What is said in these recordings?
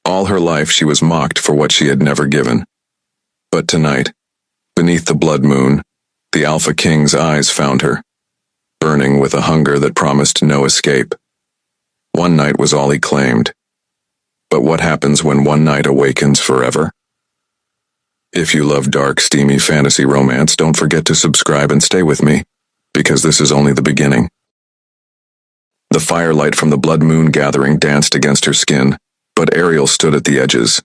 All her life she was mocked for what she had never given. But tonight, beneath the blood moon, the Alpha King's eyes found her, burning with a hunger that promised no escape. One night was all he claimed. But what happens when one night awakens forever? If you love dark, steamy fantasy romance, don't forget to subscribe and stay with me, because this is only the beginning. The firelight from the blood moon gathering danced against her skin, but Ariel stood at the edges,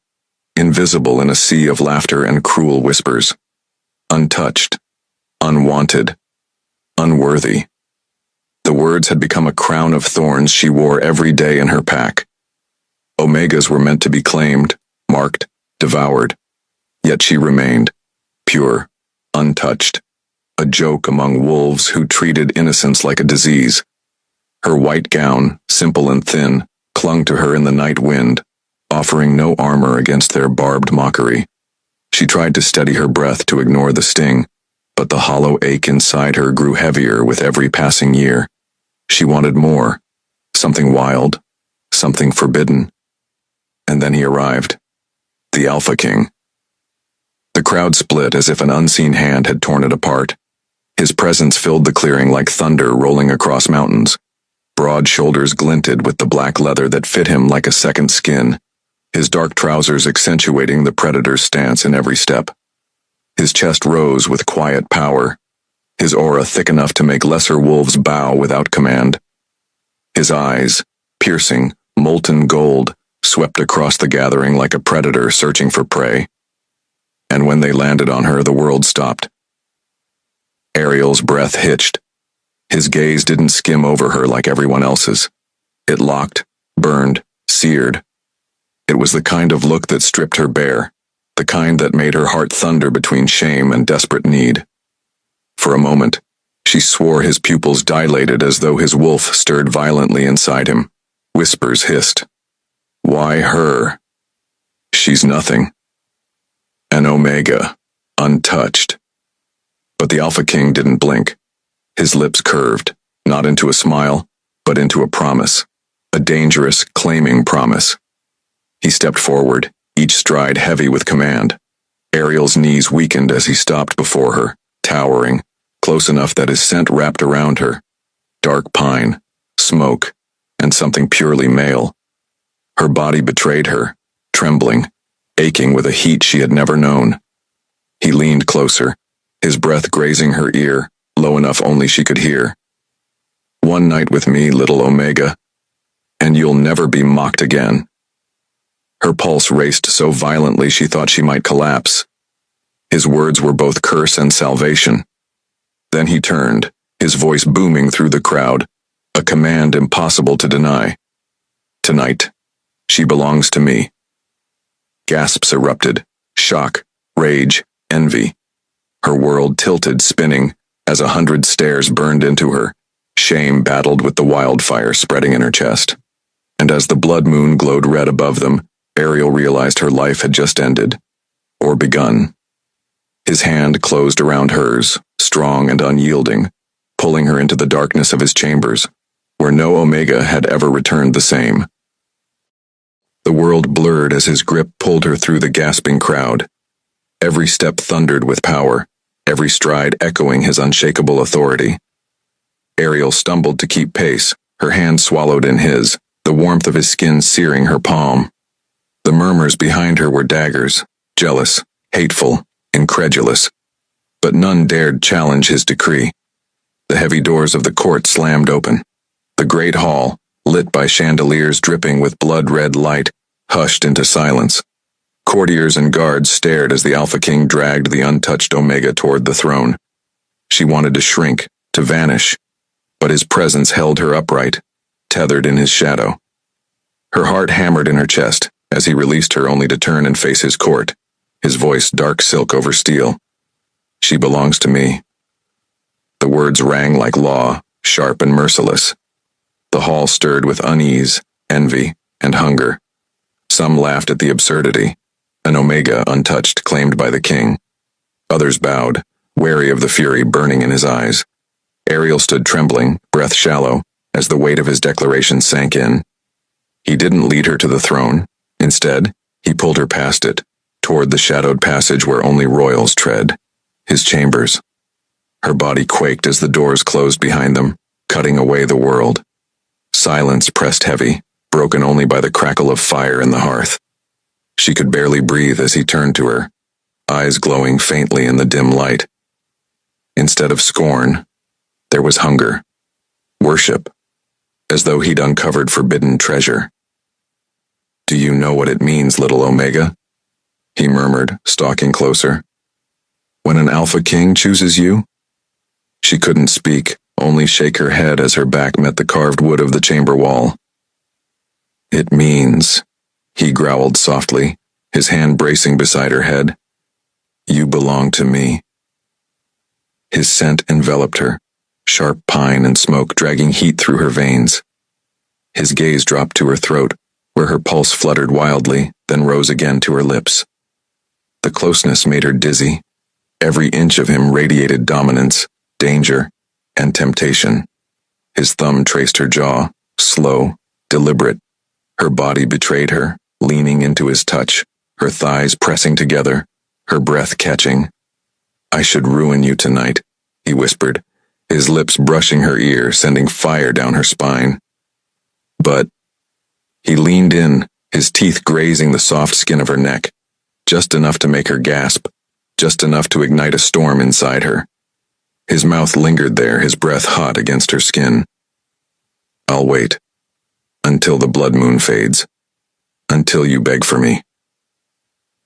invisible in a sea of laughter and cruel whispers. Untouched, unwanted, unworthy. The words had become a crown of thorns she wore every day in her pack. Omegas were meant to be claimed, marked, devoured. Yet she remained, pure, untouched, a joke among wolves who treated innocence like a disease. Her white gown, simple and thin, clung to her in the night wind, offering no armor against their barbed mockery. She tried to steady her breath to ignore the sting, but the hollow ache inside her grew heavier with every passing year. She wanted more, something wild, something forbidden. And then he arrived, the Alpha King. The crowd split as if an unseen hand had torn it apart. His presence filled the clearing like thunder rolling across mountains. Broad shoulders glinted with the black leather that fit him like a second skin, his dark trousers accentuating the predator's stance in every step. His chest rose with quiet power, his aura thick enough to make lesser wolves bow without command. His eyes, piercing, molten gold, swept across the gathering like a predator searching for prey. And when they landed on her, the world stopped. Ariel's breath hitched. His gaze didn't skim over her like everyone else's. It locked, burned, seared. It was the kind of look that stripped her bare, the kind that made her heart thunder between shame and desperate need. For a moment, she swore his pupils dilated as though his wolf stirred violently inside him. Whispers hissed. Why her? She's nothing. An Omega, untouched. But the Alpha King didn't blink. His lips curved, not into a smile, but into a promise, a dangerous, claiming promise. He stepped forward, each stride heavy with command. Ariel's knees weakened as he stopped before her, towering, close enough that his scent wrapped around her. Dark pine, smoke, and something purely male. Her body betrayed her, trembling, aching with a heat she had never known. He leaned closer, his breath grazing her ear, low enough only she could hear. One night with me, little Omega, and you'll never be mocked again. Her pulse raced so violently she thought she might collapse. His words were both curse and salvation. Then he turned, his voice booming through the crowd, a command impossible to deny. Tonight, she belongs to me. Gasps erupted, shock, rage, envy. Her world tilted, spinning, as 100 stares burned into her. Shame battled with the wildfire spreading in her chest. And as the blood moon glowed red above them, Ariel realized her life had just ended, or begun. His hand closed around hers, strong and unyielding, pulling her into the darkness of his chambers, where no Omega had ever returned the same. The world blurred as his grip pulled her through the gasping crowd. Every step thundered with power, every stride echoing his unshakable authority. Ariel stumbled to keep pace, her hand swallowed in his, the warmth of his skin searing her palm. The murmurs behind her were daggers, jealous, hateful, incredulous. But none dared challenge his decree. The heavy doors of the court slammed open. The great hall, lit by chandeliers dripping with blood-red light, hushed into silence. Courtiers and guards stared as the Alpha King dragged the untouched Omega toward the throne. She wanted to shrink, to vanish, but his presence held her upright, tethered in his shadow. Her heart hammered in her chest as he released her only to turn and face his court, his voice dark silk over steel. She belongs to me. The words rang like law, sharp and merciless. The hall stirred with unease, envy, and hunger. Some laughed at the absurdity, an Omega untouched claimed by the king. Others bowed, wary of the fury burning in his eyes. Ariel stood trembling, breath shallow, as the weight of his declaration sank in. He didn't lead her to the throne. Instead, he pulled her past it, toward the shadowed passage where only royals tread, his chambers. Her body quaked as the doors closed behind them, cutting away the world. Silence pressed heavy, broken only by the crackle of fire in the hearth. She could barely breathe as he turned to her, eyes glowing faintly in the dim light. Instead of scorn, there was hunger, worship, as though he'd uncovered forbidden treasure. "Do you know what it means, little Omega?" he murmured, stalking closer. "When an Alpha King chooses you?" She couldn't speak, only shake her head as her back met the carved wood of the chamber wall. "It means," he growled softly, his hand bracing beside her head, "you belong to me." His scent enveloped her, sharp pine and smoke dragging heat through her veins. His gaze dropped to her throat, where her pulse fluttered wildly, then rose again to her lips. The closeness made her dizzy. Every inch of him radiated dominance, danger, and temptation. His thumb traced her jaw, slow, deliberate. Her body betrayed her, leaning into his touch, her thighs pressing together, her breath catching. "I should ruin you tonight," he whispered, his lips brushing her ear, sending fire down her spine. But he leaned in, his teeth grazing the soft skin of her neck, just enough to make her gasp, just enough to ignite a storm inside her. His mouth lingered there, his breath hot against her skin. "I'll wait. Until the blood moon fades. Until you beg for me."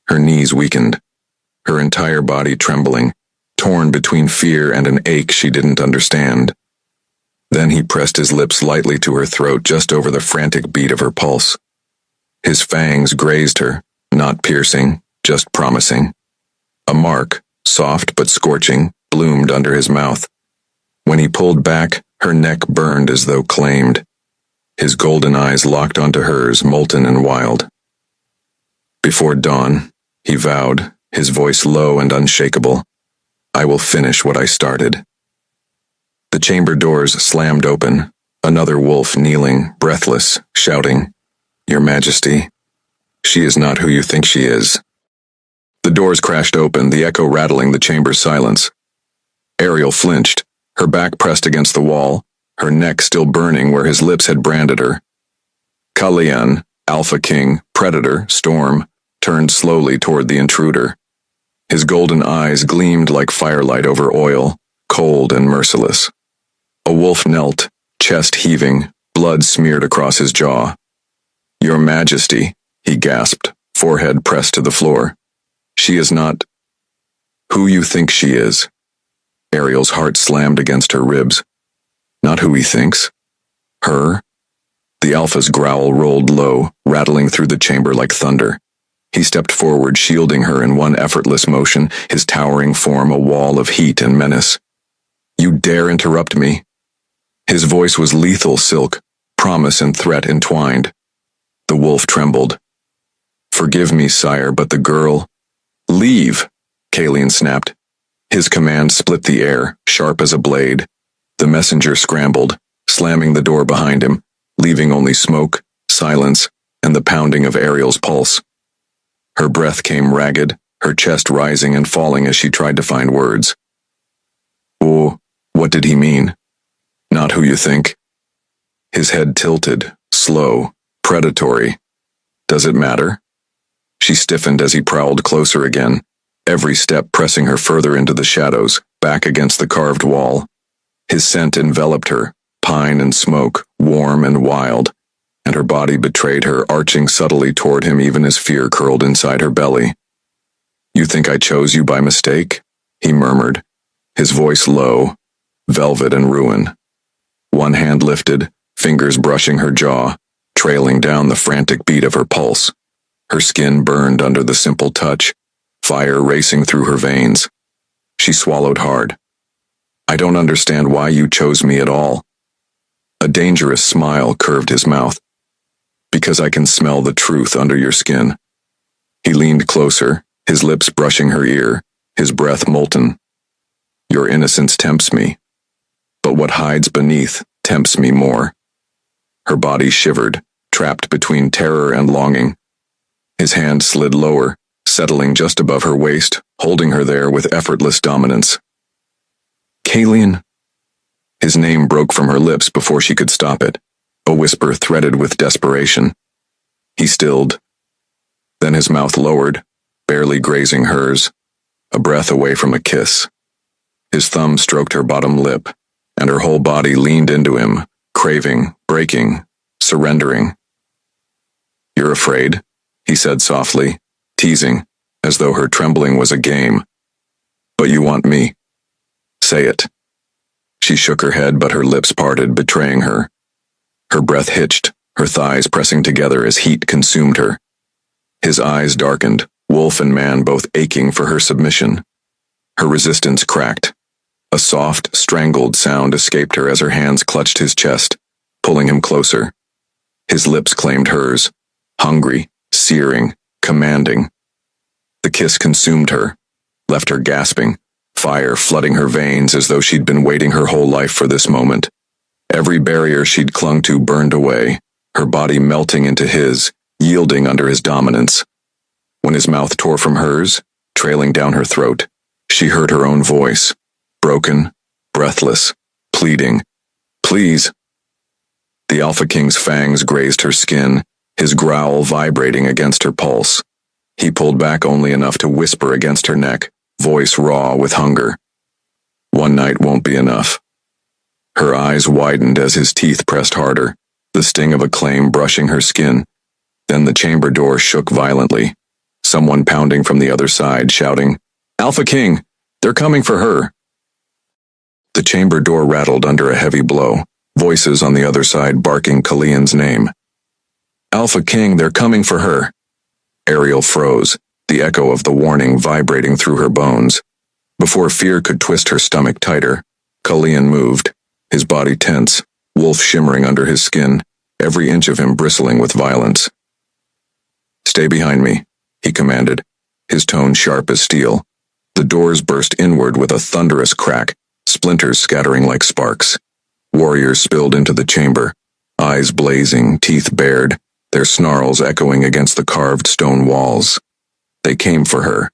Her knees weakened, her entire body trembling, torn between fear and an ache she didn't understand. Then he pressed his lips lightly to her throat just over the frantic beat of her pulse. His fangs grazed her, not piercing, just promising. A mark, soft but scorching, bloomed under his mouth. When he pulled back, her neck burned as though claimed. His golden eyes locked onto hers, molten and wild. "Before dawn," he vowed, his voice low and unshakable, "I will finish what I started." The chamber doors slammed open, another wolf kneeling, breathless, shouting, "Your Majesty, she is not who you think she is." The doors crashed open, the echo rattling the chamber's silence. Ariel flinched, her back pressed against the wall, her neck still burning where his lips had branded her. Kalian, Alpha King, Predator, Storm, turned slowly toward the intruder. His golden eyes gleamed like firelight over oil, cold and merciless. A wolf knelt, chest heaving, blood smeared across his jaw. "Your Majesty," he gasped, forehead pressed to the floor. "She is not who you think she is." Ariel's heart slammed against her ribs. "Not who he thinks? Her?" The Alpha's growl rolled low, rattling through the chamber like thunder. He stepped forward, shielding her in one effortless motion, his towering form a wall of heat and menace. "You dare interrupt me?" His voice was lethal silk, promise and threat entwined. The wolf trembled. "Forgive me, sire, but the girl—" "Leave!" Kalian snapped. His command split the air, sharp as a blade. The messenger scrambled, slamming the door behind him, leaving only smoke, silence, and the pounding of Ariel's pulse. Her breath came ragged, her chest rising and falling as she tried to find words. "Oh, what did he mean? Not who you think?" His head tilted, slow, predatory. "Does it matter?" She stiffened as he prowled closer again, every step pressing her further into the shadows, back against the carved wall. His scent enveloped her, pine and smoke, warm and wild, and her body betrayed her, arching subtly toward him even as fear curled inside her belly. "You think I chose you by mistake?" he murmured, his voice low, velvet and ruin. One hand lifted, fingers brushing her jaw, trailing down the frantic beat of her pulse. Her skin burned under the simple touch, fire racing through her veins. She swallowed hard. "I don't understand why you chose me at all." A dangerous smile curved his mouth. "Because I can smell the truth under your skin." He leaned closer, his lips brushing her ear, his breath molten. "Your innocence tempts me, but what hides beneath tempts me more." Her body shivered, trapped between terror and longing. His hand slid lower, settling just above her waist, holding her there with effortless dominance. Kalian? His name broke from her lips before she could stop it, a whisper threaded with desperation. He stilled. Then his mouth lowered, barely grazing hers, a breath away from a kiss. His thumb stroked her bottom lip, and her whole body leaned into him, craving, breaking, surrendering. "You're afraid?" he said softly, teasing, as though her trembling was a game. "But you want me. Say it." She shook her head, but her lips parted, betraying her. Her breath hitched, her thighs pressing together as heat consumed her. His eyes darkened, wolf and man both aching for her submission. Her resistance cracked. A soft, strangled sound escaped her as her hands clutched his chest, pulling him closer. His lips claimed hers, hungry, searing, commanding. The kiss consumed her, left her gasping, fire flooding her veins as though she'd been waiting her whole life for this moment. Every barrier she'd clung to burned away, her body melting into his, yielding under his dominance. When his mouth tore from hers, trailing down her throat, she heard her own voice, broken, breathless, pleading, "Please." The Alpha King's fangs grazed her skin, his growl vibrating against her pulse. He pulled back only enough to whisper against her neck, voice raw with hunger. "One night won't be enough." Her eyes widened as his teeth pressed harder, the sting of a claim brushing her skin. Then the chamber door shook violently, someone pounding from the other side, shouting, "Alpha King! They're coming for her!" The chamber door rattled under a heavy blow, voices on the other side barking Kalian's name. "Alpha King, they're coming for her!" Ariel froze, the echo of the warning vibrating through her bones. Before fear could twist her stomach tighter, Kalian moved, his body tense, wolf shimmering under his skin, every inch of him bristling with violence. "Stay behind me," he commanded, his tone sharp as steel. The doors burst inward with a thunderous crack, splinters scattering like sparks. Warriors spilled into the chamber, eyes blazing, teeth bared, their snarls echoing against the carved stone walls. They came for her.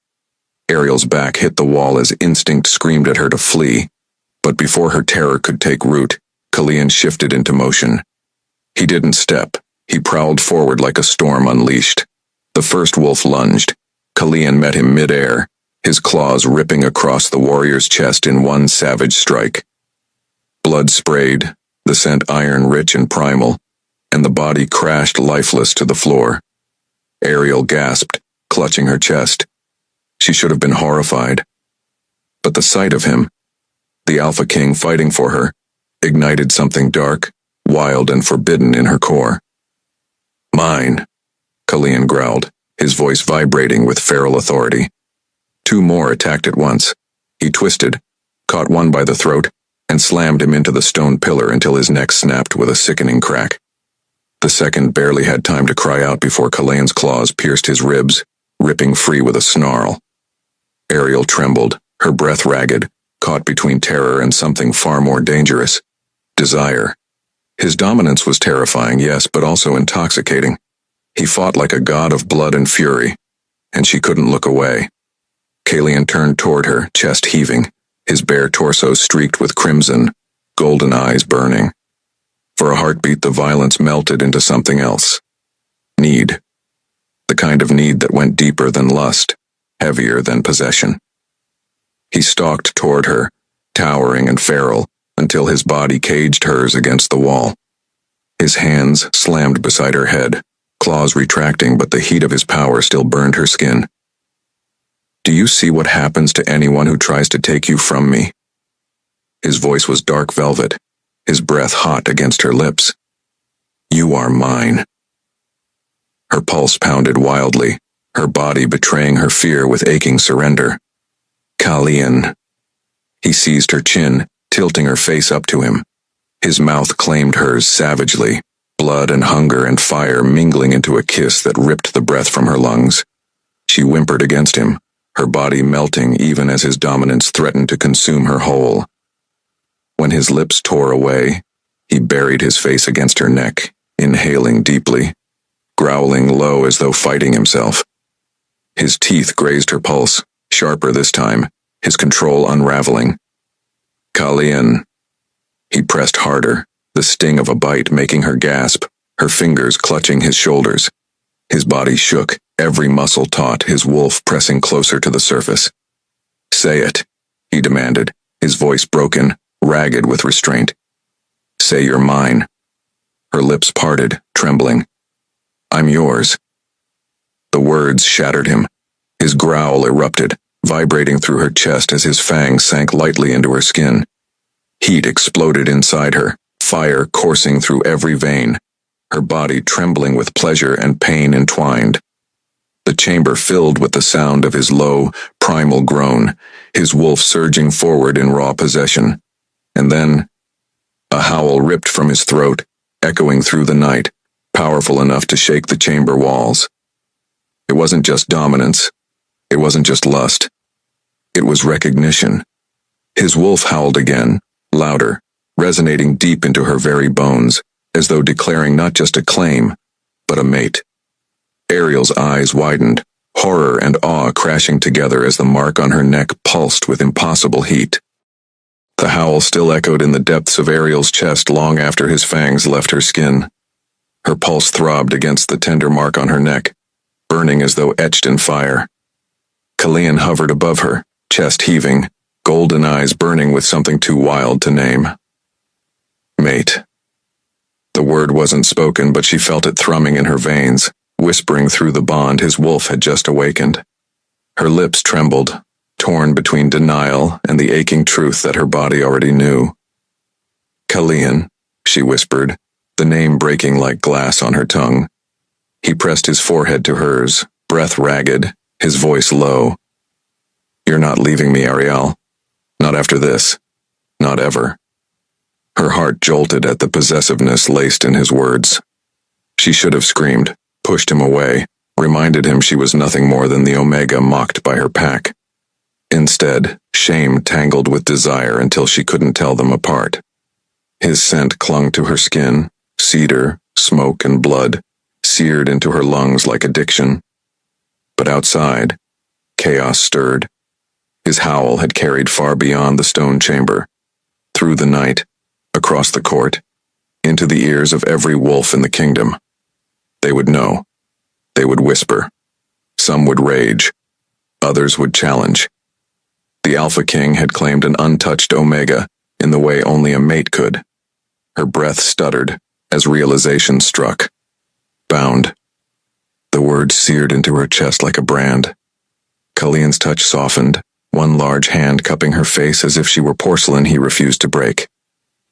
Ariel's back hit the wall as instinct screamed at her to flee, but before her terror could take root, Kalian shifted into motion. He didn't step, he prowled forward like a storm unleashed. The first wolf lunged. Kalian met him mid-air, his claws ripping across the warrior's chest in one savage strike. Blood sprayed, the scent iron-rich and primal, and the body crashed lifeless to the floor. Ariel gasped, clutching her chest. She should have been horrified. But the sight of him, the Alpha King fighting for her, ignited something dark, wild and forbidden in her core. "Mine," Kalian growled, his voice vibrating with feral authority. Two more attacked at once. He twisted, caught one by the throat, and slammed him into the stone pillar until his neck snapped with a sickening crack. The second barely had time to cry out before Kalian's claws pierced his ribs, ripping free with a snarl. Ariel trembled, her breath ragged, caught between terror and something far more dangerous. Desire. His dominance was terrifying, yes, but also intoxicating. He fought like a god of blood and fury, and she couldn't look away. Kalian turned toward her, chest heaving, his bare torso streaked with crimson, golden eyes burning. For a heartbeat, the violence melted into something else. Need. The kind of need that went deeper than lust, heavier than possession. He stalked toward her, towering and feral, until his body caged hers against the wall. His hands slammed beside her head, claws retracting, but the heat of his power still burned her skin. "Do you see what happens to anyone who tries to take you from me?" His voice was dark velvet, his breath hot against her lips. "You are mine." Her pulse pounded wildly, her body betraying her fear with aching surrender. "Kalian." He seized her chin, tilting her face up to him. His mouth claimed hers savagely, blood and hunger and fire mingling into a kiss that ripped the breath from her lungs. She whimpered against him, her body melting even as his dominance threatened to consume her whole. When his lips tore away, he buried his face against her neck, inhaling deeply, growling low as though fighting himself. His teeth grazed her pulse, sharper this time, his control unraveling. Kalian. He pressed harder, the sting of a bite making her gasp, her fingers clutching his shoulders. His body shook, every muscle taut, his wolf pressing closer to the surface. Say it, he demanded, his voice broken, ragged with restraint. Say you're mine. Her lips parted, trembling. I'm yours. The words shattered him. His growl erupted, vibrating through her chest as his fangs sank lightly into her skin. Heat exploded inside her, fire coursing through every vein, her body trembling with pleasure and pain entwined. The chamber filled with the sound of his low, primal groan, his wolf surging forward in raw possession. And then, a howl ripped from his throat, echoing through the night, powerful enough to shake the chamber walls. It wasn't just dominance. It wasn't just lust. It was recognition. His wolf howled again, louder, resonating deep into her very bones, as though declaring not just a claim, but a mate. Ariel's eyes widened, horror and awe crashing together as the mark on her neck pulsed with impossible heat. The howl still echoed in the depths of Ariel's chest long after his fangs left her skin. Her pulse throbbed against the tender mark on her neck, burning as though etched in fire. Kalian hovered above her, chest heaving, golden eyes burning with something too wild to name. Mate. The word wasn't spoken, but she felt it thrumming in her veins, whispering through the bond his wolf had just awakened. Her lips trembled, torn between denial and the aching truth that her body already knew. Kalian, she whispered, the name breaking like glass on her tongue. He pressed his forehead to hers, breath ragged, his voice low. You're not leaving me, Ariel. Not after this. Not ever. Her heart jolted at the possessiveness laced in his words. She should have screamed, pushed him away, reminded him she was nothing more than the Omega mocked by her pack. Instead, shame tangled with desire until she couldn't tell them apart. His scent clung to her skin, cedar, smoke, and blood, seared into her lungs like addiction. But outside, chaos stirred. His howl had carried far beyond the stone chamber, through the night, across the court, into the ears of every wolf in the kingdom. They would know. They would whisper. Some would rage. Others would challenge. The Alpha King had claimed an untouched Omega in the way only a mate could. Her breath stuttered as realization struck. Bound. The word seared into her chest like a brand. Kalian's touch softened, one large hand cupping her face as if she were porcelain he refused to break.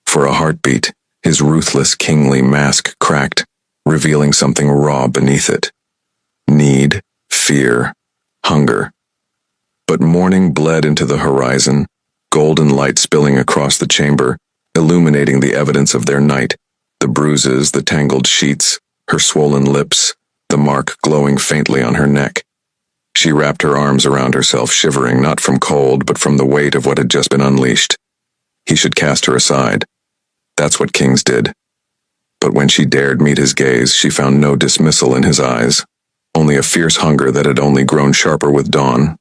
For a heartbeat, his ruthless kingly mask cracked, revealing something raw beneath it. Need, fear, hunger. But morning bled into the horizon, golden light spilling across the chamber, illuminating the evidence of their night, the bruises, the tangled sheets, her swollen lips, the mark glowing faintly on her neck. She wrapped her arms around herself, shivering not from cold but from the weight of what had just been unleashed. He should cast her aside. That's what kings did. But when she dared meet his gaze, she found no dismissal in his eyes, only a fierce hunger that had only grown sharper with dawn.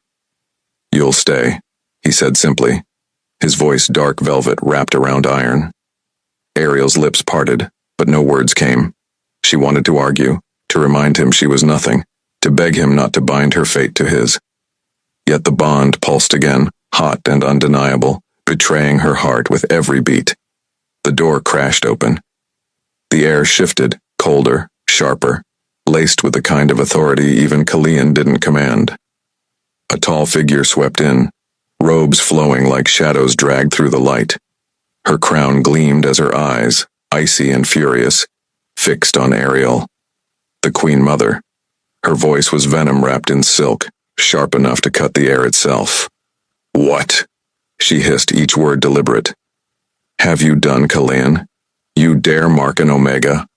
You'll stay, he said simply, his voice dark velvet wrapped around iron. Ariel's lips parted, but no words came. She wanted to argue, to remind him she was nothing, to beg him not to bind her fate to his. Yet the bond pulsed again, hot and undeniable, betraying her heart with every beat. The door crashed open. The air shifted, colder, sharper, laced with the kind of authority even Kalian didn't command. A tall figure swept in, robes flowing like shadows dragged through the light. Her crown gleamed as her eyes, icy and furious, fixed on Ariel, the Queen Mother. Her voice was venom wrapped in silk, sharp enough to cut the air itself. What? She hissed, each word deliberate. Have you done, Kalian? You dare mark an Omega?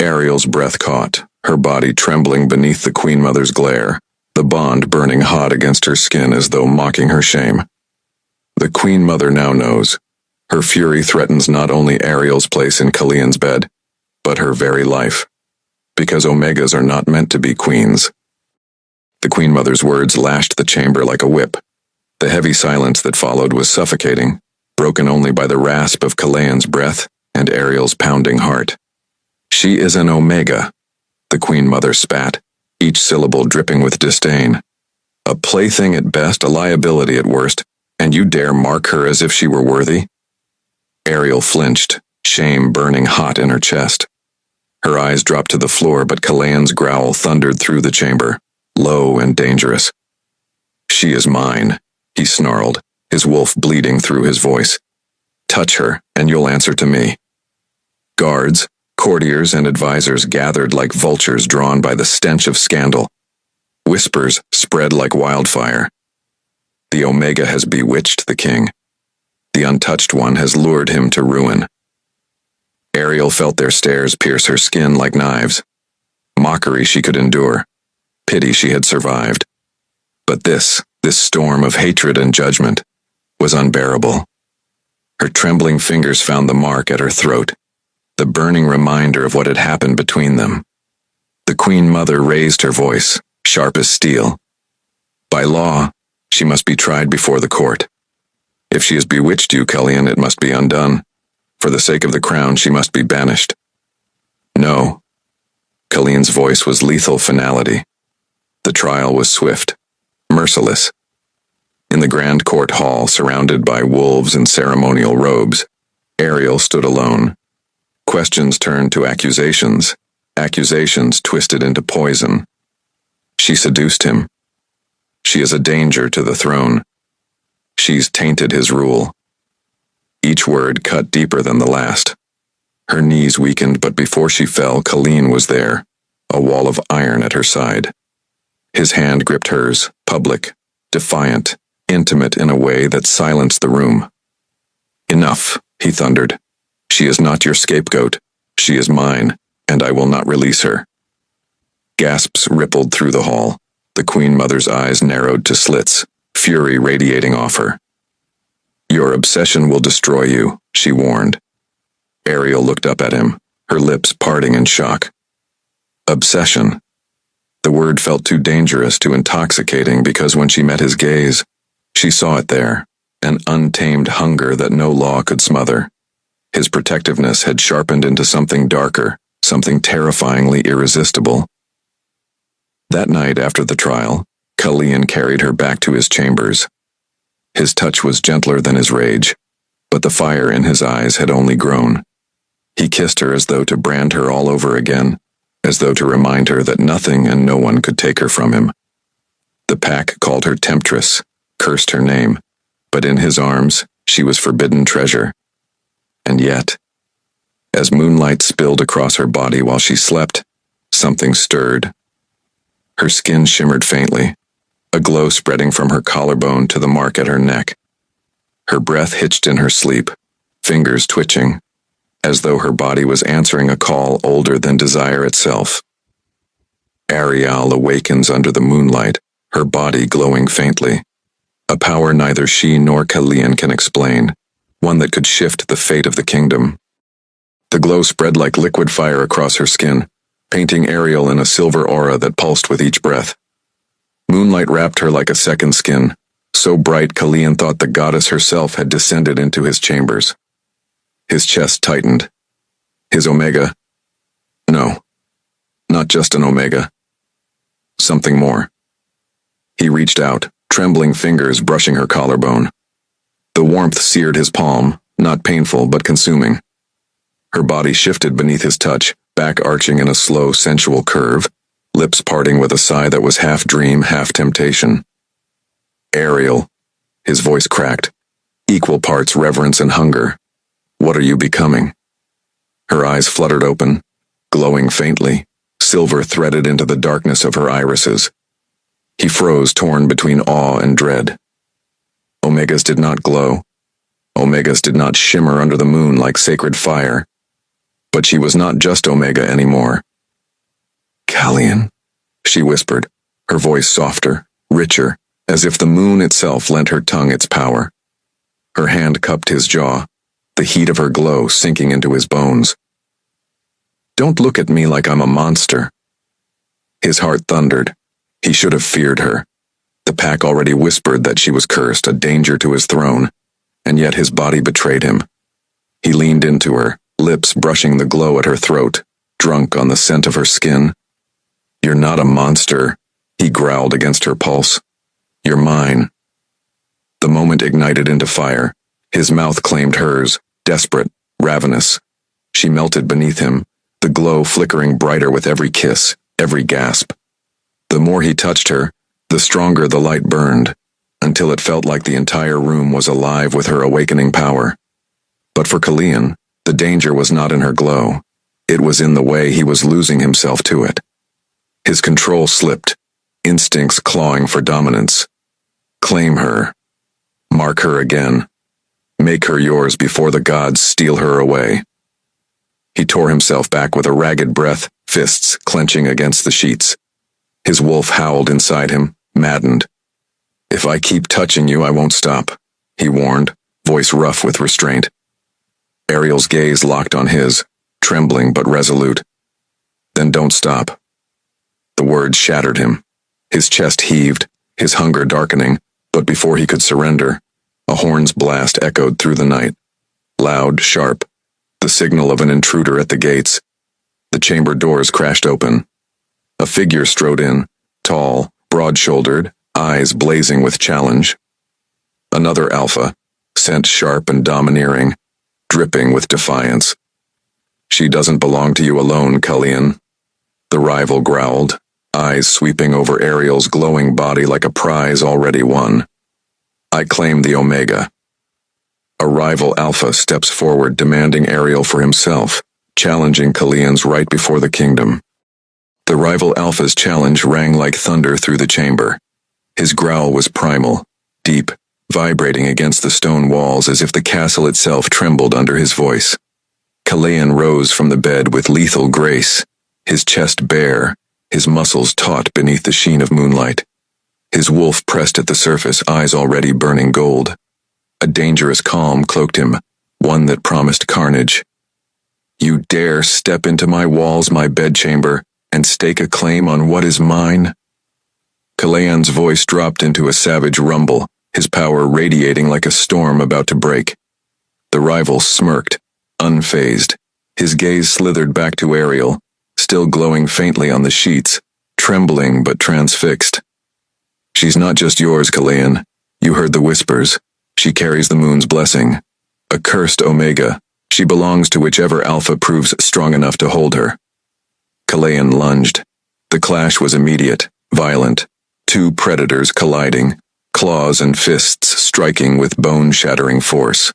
Ariel's breath caught, her body trembling beneath the Queen Mother's glare, the bond burning hot against her skin as though mocking her shame. The Queen Mother now knows. Her fury threatens not only Ariel's place in Kalian's bed, but her very life. because Omegas are not meant to be queens. The Queen Mother's words lashed the chamber like a whip. The heavy silence that followed was suffocating, broken only by the rasp of Kalayan's breath and Ariel's pounding heart. She is an Omega, the Queen Mother spat, each syllable dripping with disdain. A plaything at best, a liability at worst, and you dare mark her as if she were worthy? Ariel flinched, shame burning hot in her chest. Her eyes dropped to the floor, but Kalayan's growl thundered through the chamber, low and dangerous. She is mine, he snarled, his wolf bleeding through his voice. Touch her, and you'll answer to me. Guards, courtiers, and advisors gathered like vultures drawn by the stench of scandal. Whispers spread like wildfire. The Omega has bewitched the king. The untouched one has lured him to ruin. Ariel felt their stares pierce her skin like knives. Mockery she could endure. Pity she had survived. But this storm of hatred and judgment, was unbearable. Her trembling fingers found the mark at her throat, the burning reminder of what had happened between them. The Queen Mother raised her voice, sharp as steel. By law, she must be tried before the court. If she has bewitched you, Kalayan, it must be undone. For the sake of the crown, she must be banished. No. Kalayan's voice was lethal finality. The trial was swift, merciless. In the grand court hall, surrounded by wolves in ceremonial robes, Ariel stood alone. Questions turned to accusations, accusations twisted into poison. She seduced him. She is a danger to the throne. She's tainted his rule. Each word cut deeper than the last. Her knees weakened, but before she fell, Kalayan was there, a wall of iron at her side. His hand gripped hers, public, defiant, intimate in a way that silenced the room. Enough, he thundered. She is not your scapegoat. She is mine, and I will not release her. Gasps rippled through the hall. The Queen Mother's eyes narrowed to slits, fury radiating off her. Your obsession will destroy you, she warned. Ariel looked up at him, her lips parting in shock. Obsession. The word felt too dangerous, too intoxicating, because when she met his gaze, she saw it there, an untamed hunger that no law could smother. His protectiveness had sharpened into something darker, something terrifyingly irresistible. That night after the trial, Kalayan carried her back to his chambers. His touch was gentler than his rage, but the fire in his eyes had only grown. He kissed her as though to brand her all over again, as though to remind her that nothing and no one could take her from him. The pack called her temptress, cursed her name, but in his arms she was forbidden treasure. And yet, as moonlight spilled across her body while she slept, something stirred. Her skin shimmered faintly, a glow spreading from her collarbone to the mark at her neck. Her breath hitched in her sleep, fingers twitching, as though her body was answering a call older than desire itself. Ariel awakens under the moonlight, her body glowing faintly. A power neither she nor Kalayan can explain, one that could shift the fate of the kingdom. The glow spread like liquid fire across her skin, painting Ariel in a silver aura that pulsed with each breath. Moonlight wrapped her like a second skin, so bright Kalayan thought the goddess herself had descended into his chambers. His chest tightened. His Omega? No, not just an Omega. Something more. He reached out, trembling fingers brushing her collarbone. The warmth seared his palm, not painful but consuming. Her body shifted beneath his touch, back arching in a slow, sensual curve, lips parting with a sigh that was half dream, half temptation. Ariel, his voice cracked, equal parts reverence and hunger. What are you becoming? Her eyes fluttered open, glowing faintly, silver threaded into the darkness of her irises. He froze, torn between awe and dread. Omegas did not glow. Omegas did not shimmer under the moon like sacred fire. But she was not just Omega anymore. Kalayan, she whispered, her voice softer, richer, as if the moon itself lent her tongue its power. Her hand cupped his jaw, the heat of her glow sinking into his bones. Don't look at me like I'm a monster." His heart thundered. He should have feared her. The pack already whispered that she was cursed, a danger to his throne, and yet his body betrayed him. He leaned into her, lips brushing the glow at her throat, drunk on the scent of her skin. "You're not a monster," he growled against her pulse. "You're mine." The moment ignited into fire. His mouth claimed hers, desperate, ravenous. She melted beneath him, the glow flickering brighter with every kiss, every gasp. The more he touched her, the stronger the light burned, until it felt like the entire room was alive with her awakening power. But for Kalian, the danger was not in her glow. It was in the way he was losing himself to it. His control slipped, instincts clawing for dominance. Claim her. Mark her again. Make her yours before the gods steal her away. He tore himself back with a ragged breath, fists clenching against the sheets. His wolf howled inside him, maddened. "If I keep touching you, I won't stop," he warned, voice rough with restraint. Ariel's gaze locked on his, trembling but resolute. "Then don't stop." The words shattered him. His chest heaved, his hunger darkening, but before he could surrender, a horn's blast echoed through the night. Loud, sharp, the signal of an intruder at the gates. The chamber doors crashed open. A figure strode in, tall, broad-shouldered, eyes blazing with challenge. Another alpha, scent sharp and domineering, dripping with defiance. "She doesn't belong to you alone, Kalian," the rival growled, eyes sweeping over Ariel's glowing body like a prize already won. "I claim the Omega." A rival alpha steps forward demanding Ariel for himself, challenging Kalian's right before the kingdom. The rival alpha's challenge rang like thunder through the chamber. His growl was primal, deep, vibrating against the stone walls as if the castle itself trembled under his voice. Kalian rose from the bed with lethal grace, his chest bare, his muscles taut beneath the sheen of moonlight. His wolf pressed at the surface, eyes already burning gold. A dangerous calm cloaked him, one that promised carnage. "You dare step into my walls, my bedchamber, and stake a claim on what is mine?" Kalian's voice dropped into a savage rumble, his power radiating like a storm about to break. The rival smirked, unfazed. His gaze slithered back to Ariel, still glowing faintly on the sheets, trembling but transfixed. "She's not just yours, Kalian. You heard the whispers. She carries the moon's blessing. A cursed Omega. She belongs to whichever alpha proves strong enough to hold her." Kalian lunged. The clash was immediate, violent. Two predators colliding, claws and fists striking with bone-shattering force.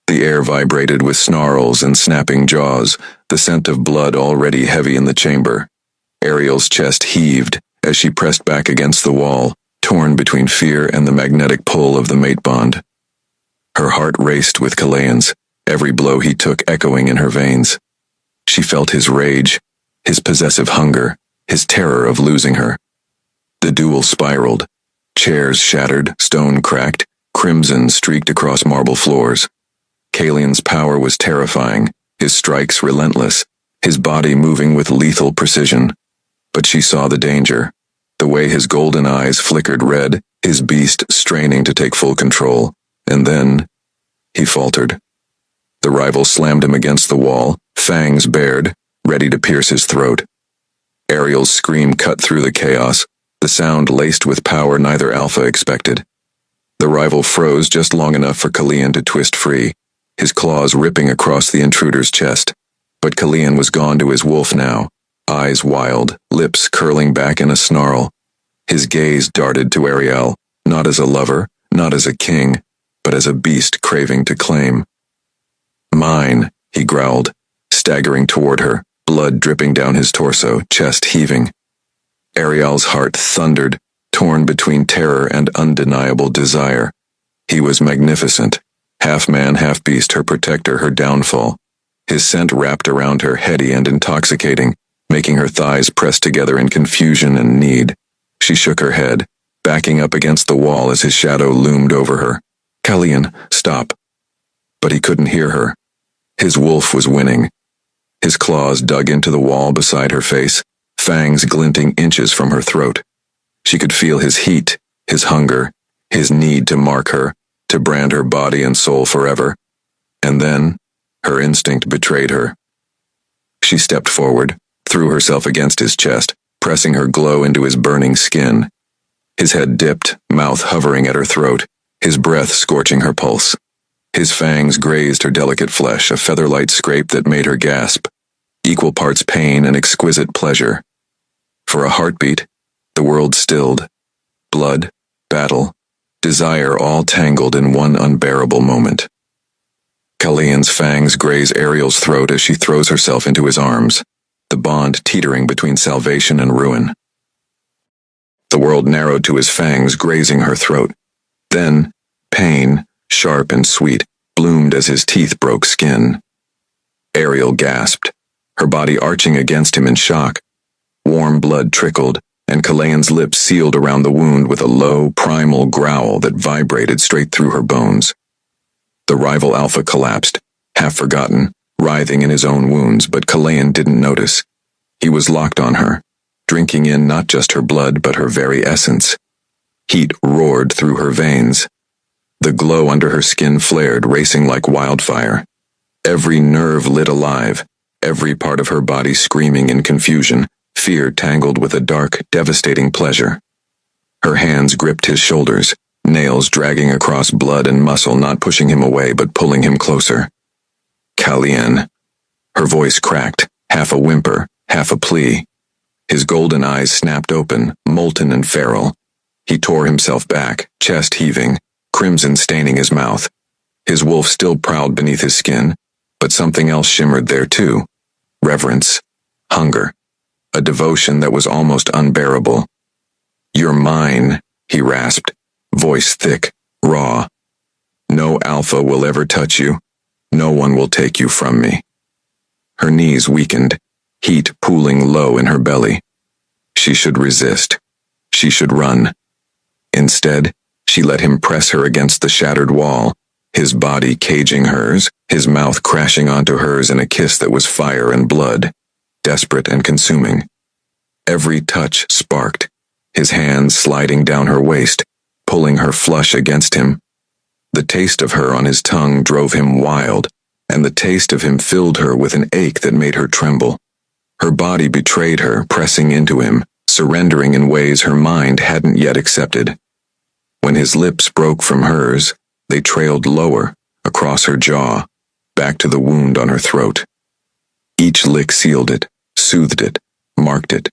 The air vibrated with snarls and snapping jaws, the scent of blood already heavy in the chamber. Ariel's chest heaved as she pressed back against the wall, torn between fear and the magnetic pull of the mate bond. Her heart raced with Kalian's, every blow he took echoing in her veins. She felt his rage, his possessive hunger, his terror of losing her. The duel spiraled. Chairs shattered, stone cracked, crimson streaked across marble floors. Kalian's power was terrifying, his strikes relentless, his body moving with lethal precision. But she saw the danger. The way his golden eyes flickered red, his beast straining to take full control. And then, he faltered. The rival slammed him against the wall, fangs bared, ready to pierce his throat. Ariel's scream cut through the chaos, the sound laced with power neither alpha expected. The rival froze just long enough for Kalian to twist free, his claws ripping across the intruder's chest. But Kalian was gone to his wolf now, eyes wild, lips curling back in a snarl. His gaze darted to Ariel, not as a lover, not as a king, but as a beast craving to claim. "Mine," he growled, staggering toward her, blood dripping down his torso, chest heaving. Ariel's heart thundered, torn between terror and undeniable desire. He was magnificent, half man, half beast, her protector, her downfall. His scent wrapped around her, heady and intoxicating, making her thighs press together in confusion and need. She shook her head, backing up against the wall as his shadow loomed over her. "Kalian, stop." But he couldn't hear her. His wolf was winning. His claws dug into the wall beside her face, fangs glinting inches from her throat. She could feel his heat, his hunger, his need to mark her, to brand her body and soul forever. And then, her instinct betrayed her. She stepped forward, threw herself against his chest, pressing her glow into his burning skin. His head dipped, mouth hovering at her throat, his breath scorching her pulse. His fangs grazed her delicate flesh, a feather-light scrape that made her gasp, equal parts pain and exquisite pleasure. For a heartbeat, the world stilled. Blood, battle, desire all tangled in one unbearable moment. Kalian's fangs graze Ariel's throat as she throws herself into his arms, the bond teetering between salvation and ruin. The world narrowed to his fangs grazing her throat. Then, pain, sharp and sweet, bloomed as his teeth broke skin. Ariel gasped, her body arching against him in shock. Warm blood trickled, and Kalian's lips sealed around the wound with a low, primal growl that vibrated straight through her bones. The rival alpha collapsed, half forgotten, writhing in his own wounds, but Kalian didn't notice. He was locked on her, drinking in not just her blood but her very essence. Heat roared through her veins. The glow under her skin flared, racing like wildfire. Every nerve lit alive, every part of her body screaming in confusion, fear tangled with a dark, devastating pleasure. Her hands gripped his shoulders, nails dragging across blood and muscle, not pushing him away but pulling him closer. Kalian. Her voice cracked, half a whimper, half a plea. His golden eyes snapped open, molten and feral. He tore himself back, chest heaving, crimson staining his mouth. His wolf still prowled beneath his skin, but something else shimmered there too. Reverence. Hunger. A devotion that was almost unbearable. "You're mine," he rasped, voice thick, raw. "No alpha will ever touch you. No one will take you from me." Her knees weakened, heat pooling low in her belly. She should resist. She should run. Instead, she let him press her against the shattered wall, his body caging hers, his mouth crashing onto hers in a kiss that was fire and blood, desperate and consuming. Every touch sparked, his hands sliding down her waist, pulling her flush against him. The taste of her on his tongue drove him wild, and the taste of him filled her with an ache that made her tremble. Her body betrayed her, pressing into him, surrendering in ways her mind hadn't yet accepted. When his lips broke from hers, they trailed lower, across her jaw, back to the wound on her throat. Each lick sealed it, soothed it, marked it.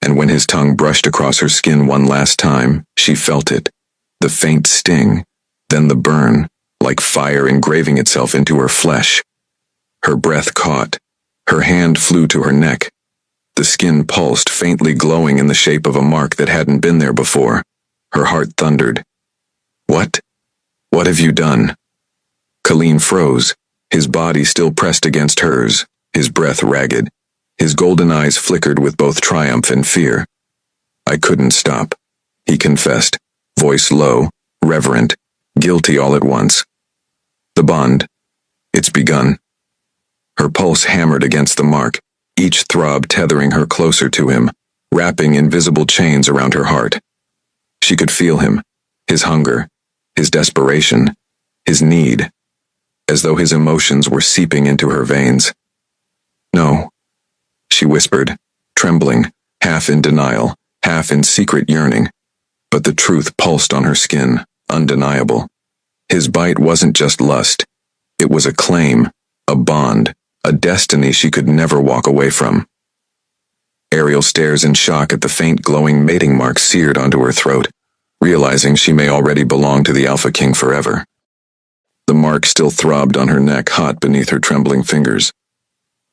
And when his tongue brushed across her skin one last time, she felt it. The faint sting, then the burn, like fire engraving itself into her flesh. Her breath caught. Her hand flew to her neck. The skin pulsed, faintly glowing in the shape of a mark that hadn't been there before. Her heart thundered. "What? What have you done?" Kalian froze, his body still pressed against hers, his breath ragged. His golden eyes flickered with both triumph and fear. "I couldn't stop," he confessed, voice low, reverent, guilty all at once. "The bond. It's begun." Her pulse hammered against the mark, each throb tethering her closer to him, wrapping invisible chains around her heart. She could feel him, his hunger, his desperation, his need, as though his emotions were seeping into her veins. "No," she whispered, trembling, half in denial, half in secret yearning. But the truth pulsed on her skin, undeniable. His bite wasn't just lust. It was a claim, a bond, a destiny she could never walk away from. Ariel stares in shock at the faint glowing mating mark seared onto her throat, realizing she may already belong to the Alpha King forever. The mark still throbbed on her neck, hot beneath her trembling fingers.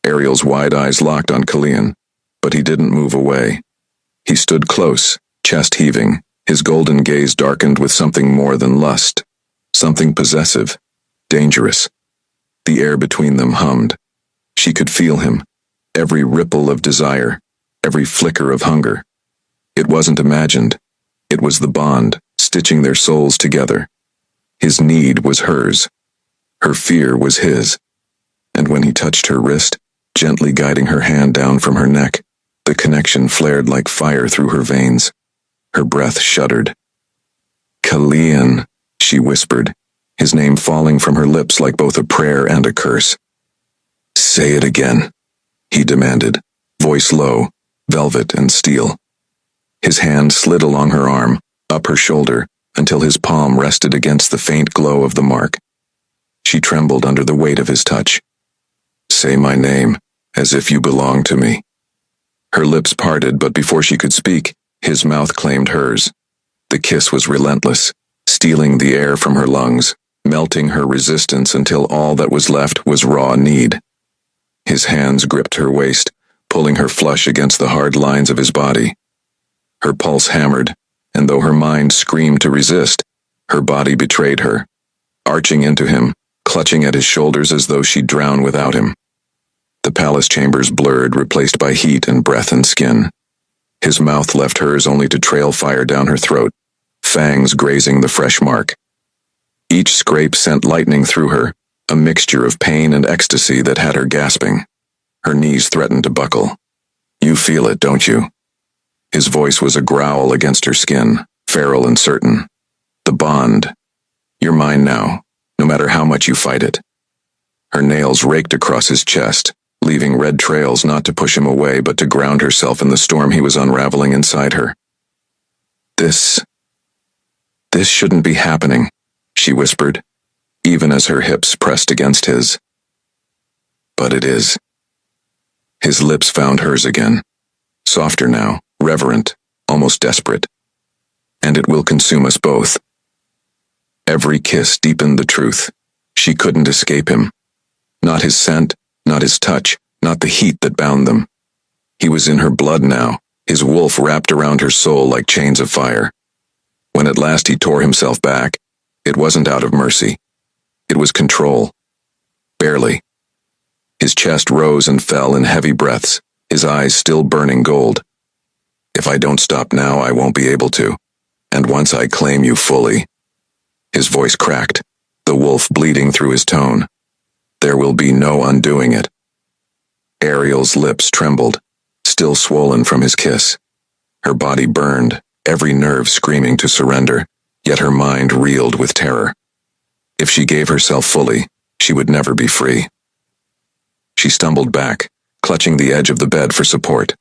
Ariel's wide eyes locked on Kalian, but he didn't move away. He stood close, chest heaving, his golden gaze darkened with something more than lust, something possessive, dangerous. The air between them hummed. She could feel him, every ripple of desire, every flicker of hunger. It wasn't imagined. It was the bond, stitching their souls together. His need was hers. Her fear was his. And when he touched her wrist, gently guiding her hand down from her neck. The connection flared like fire through her veins. Her breath shuddered. Kalian, she whispered, his name falling from her lips like both a prayer and a curse. Say it again, he demanded, voice low, velvet and steel. His hand slid along her arm, up her shoulder, until his palm rested against the faint glow of the mark. She trembled under the weight of his touch. Say my name, as if you belong to me. Her lips parted, but before she could speak, his mouth claimed hers. The kiss was relentless, stealing the air from her lungs, melting her resistance until all that was left was raw need. His hands gripped her waist, pulling her flush against the hard lines of his body. Her pulse hammered, and though her mind screamed to resist, her body betrayed her, arching into him, clutching at his shoulders as though she'd drown without him. The palace chambers blurred, replaced by heat and breath and skin. His mouth left hers only to trail fire down her throat, fangs grazing the fresh mark. Each scrape sent lightning through her, a mixture of pain and ecstasy that had her gasping. Her knees threatened to buckle. You feel it, don't you? His voice was a growl against her skin, feral and certain. The bond. You're mine now, no matter how much you fight it. Her nails raked across his chest, leaving red trails not to push him away but to ground herself in the storm he was unraveling inside her. This shouldn't be happening, she whispered, even as her hips pressed against his. But it is. His lips found hers again, softer now, reverent, almost desperate. And it will consume us both. Every kiss deepened the truth. She couldn't escape him. Not his scent, not his touch, not the heat that bound them. He was in her blood now, his wolf wrapped around her soul like chains of fire. When at last he tore himself back, it wasn't out of mercy. It was control. Barely. His chest rose and fell in heavy breaths, his eyes still burning gold. If I don't stop now, I won't be able to. And once I claim you fully. His voice cracked, the wolf bleeding through his tone. There will be no undoing it. Ariel's lips trembled, still swollen from his kiss. Her body burned, every nerve screaming to surrender, yet her mind reeled with terror. If she gave herself fully, she would never be free. She stumbled back, clutching the edge of the bed for support.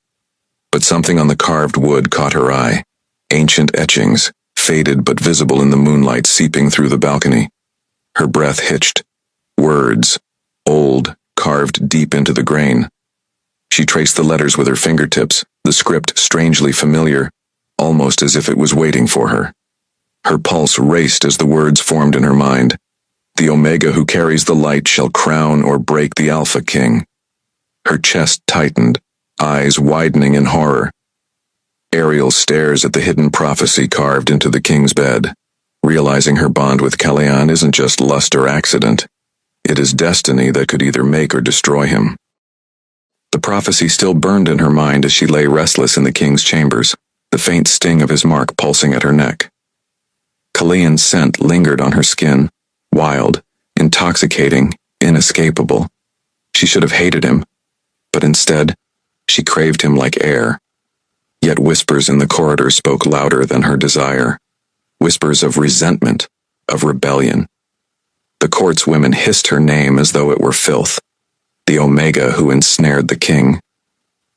But something on the carved wood caught her eye. Ancient etchings, faded but visible in the moonlight seeping through the balcony. Her breath hitched. Words, old, carved deep into the grain. She traced the letters with her fingertips, the script strangely familiar, almost as if it was waiting for her. Her pulse raced as the words formed in her mind. The Omega who carries the light shall crown or break the Alpha King. Her chest tightened, eyes widening in horror. Ariel stares at the hidden prophecy carved into the king's bed, realizing her bond with Kalian isn't just lust or accident. It is destiny that could either make or destroy him. The prophecy still burned in her mind as she lay restless in the king's chambers, the faint sting of his mark pulsing at her neck. Kalian's scent lingered on her skin, wild, intoxicating, inescapable. She should have hated him, but instead, she craved him like air. Yet whispers in the corridor spoke louder than her desire. Whispers of resentment, of rebellion. The court's women hissed her name as though it were filth. The Omega who ensnared the king.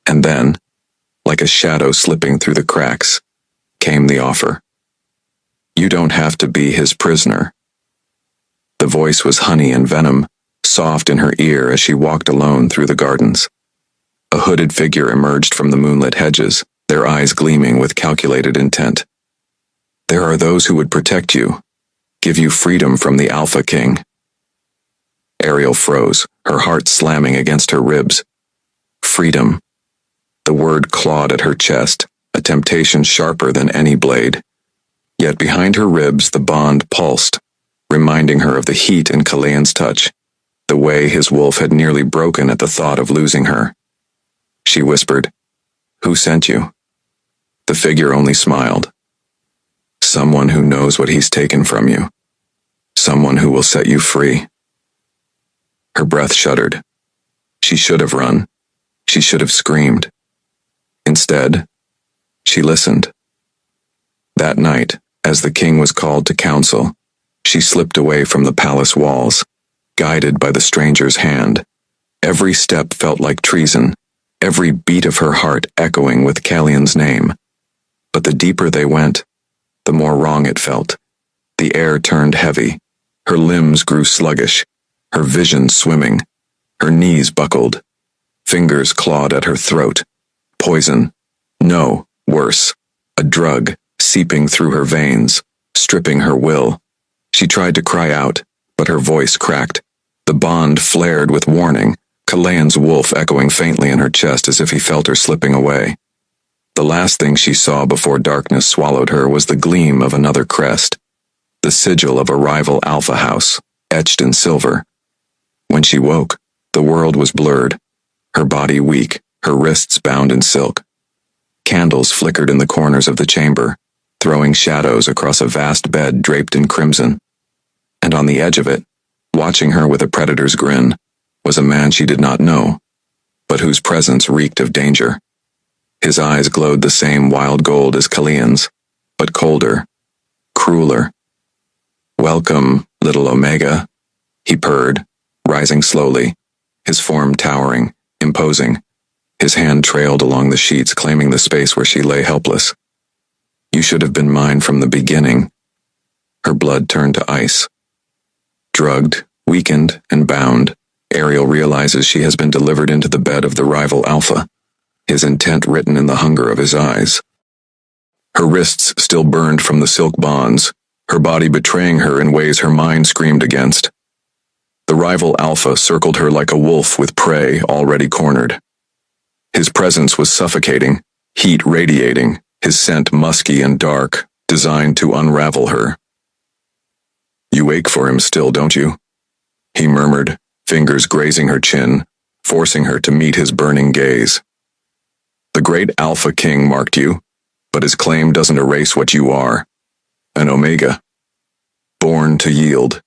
And then, like a shadow slipping through the cracks, came the offer. You don't have to be his prisoner. The voice was honey and venom, soft in her ear as she walked alone through the gardens. A hooded figure emerged from the moonlit hedges, their eyes gleaming with calculated intent. There are those who would protect you, give you freedom from the Alpha King. Ariel froze, her heart slamming against her ribs. Freedom. The word clawed at her chest, a temptation sharper than any blade. Yet behind her ribs the bond pulsed, reminding her of the heat in Kalian's touch, the way his wolf had nearly broken at the thought of losing her. She whispered, "Who sent you?" The figure only smiled. Someone who knows what he's taken from you. Someone who will set you free. Her breath shuddered. She should have run. She should have screamed. Instead, she listened. That night, as the king was called to council, she slipped away from the palace walls, guided by the stranger's hand. Every step felt like treason, every beat of her heart echoing with Kallian's name. But the deeper they went, the more wrong it felt. The air turned heavy. Her limbs grew sluggish, her vision swimming. Her knees buckled. Fingers clawed at her throat. Poison. No, worse. A drug seeping through her veins, stripping her will. She tried to cry out, but her voice cracked. The bond flared with warning, Kallian's wolf echoing faintly in her chest as if he felt her slipping away. The last thing she saw before darkness swallowed her was the gleam of another crest, the sigil of a rival alpha house, etched in silver. When she woke, the world was blurred, her body weak, her wrists bound in silk. Candles flickered in the corners of the chamber, throwing shadows across a vast bed draped in crimson. And on the edge of it, watching her with a predator's grin, was a man she did not know, but whose presence reeked of danger. His eyes glowed the same wild gold as Kallian's, but colder, crueler. "Welcome, little Omega," he purred, rising slowly, his form towering, imposing. His hand trailed along the sheets, claiming the space where she lay helpless. "You should have been mine from the beginning." Her blood turned to ice. Drugged, weakened, and bound, Ariel realizes she has been delivered into the bed of the rival Alpha, his intent written in the hunger of his eyes. Her wrists still burned from the silk bonds, her body betraying her in ways her mind screamed against. The rival Alpha circled her like a wolf with prey already cornered. His presence was suffocating, heat radiating, his scent musky and dark, designed to unravel her. "You ache for him still, don't you?" he murmured, fingers grazing her chin, forcing her to meet his burning gaze. "The great Alpha King marked you, but his claim doesn't erase what you are. An Omega. Born to yield."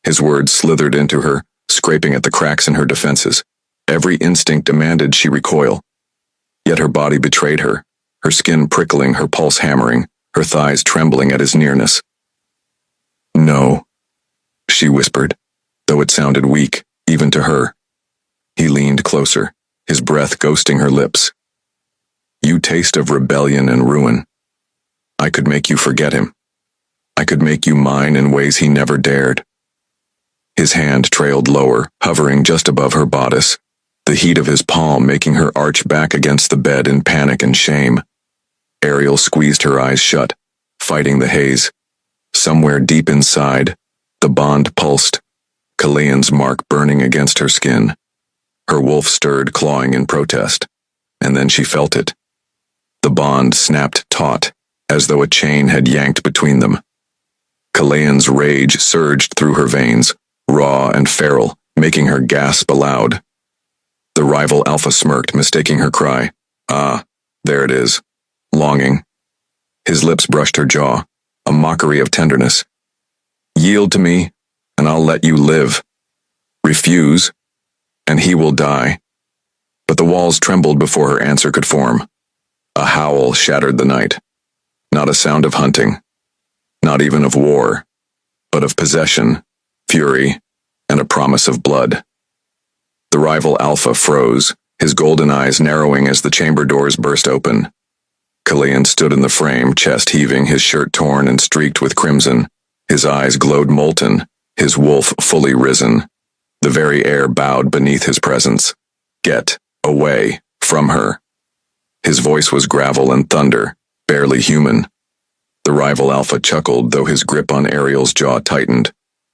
His words slithered into her, scraping at the cracks in her defenses. Every instinct demanded she recoil. Yet her body betrayed her, her skin prickling, her pulse hammering, her thighs trembling at his nearness. "No," she whispered, though it sounded weak, even to her. He leaned closer, his breath ghosting her lips. "You taste of rebellion and ruin. I could make you forget him. I could make you mine in ways he never dared." His hand trailed lower, hovering just above her bodice, the heat of his palm making her arch back against the bed in panic and shame. Ariel squeezed her eyes shut, fighting the haze. Somewhere deep inside, the bond pulsed, Kallian's mark burning against her skin. Her wolf stirred, clawing in protest, and then she felt it. The bond snapped taut, as though a chain had yanked between them. Kallian's rage surged through her veins, raw and feral, making her gasp aloud. The rival Alpha smirked, mistaking her cry. "Ah, there it is. Longing." His lips brushed her jaw, a mockery of tenderness. "Yield to me, and I'll let you live. Refuse, and he will die." But the walls trembled before her answer could form. A howl shattered the night. Not a sound of hunting, not even of war, but of possession, fury, and a promise of blood. The rival Alpha froze, his golden eyes narrowing as the chamber doors burst open. Kallian stood in the frame, chest heaving, his shirt torn and streaked with crimson. His eyes glowed molten, his wolf fully risen. The very air bowed beneath his presence. "Get away from her." His voice was gravel and thunder, barely human. The rival Alpha chuckled, though his grip on Ariel's jaw tightened.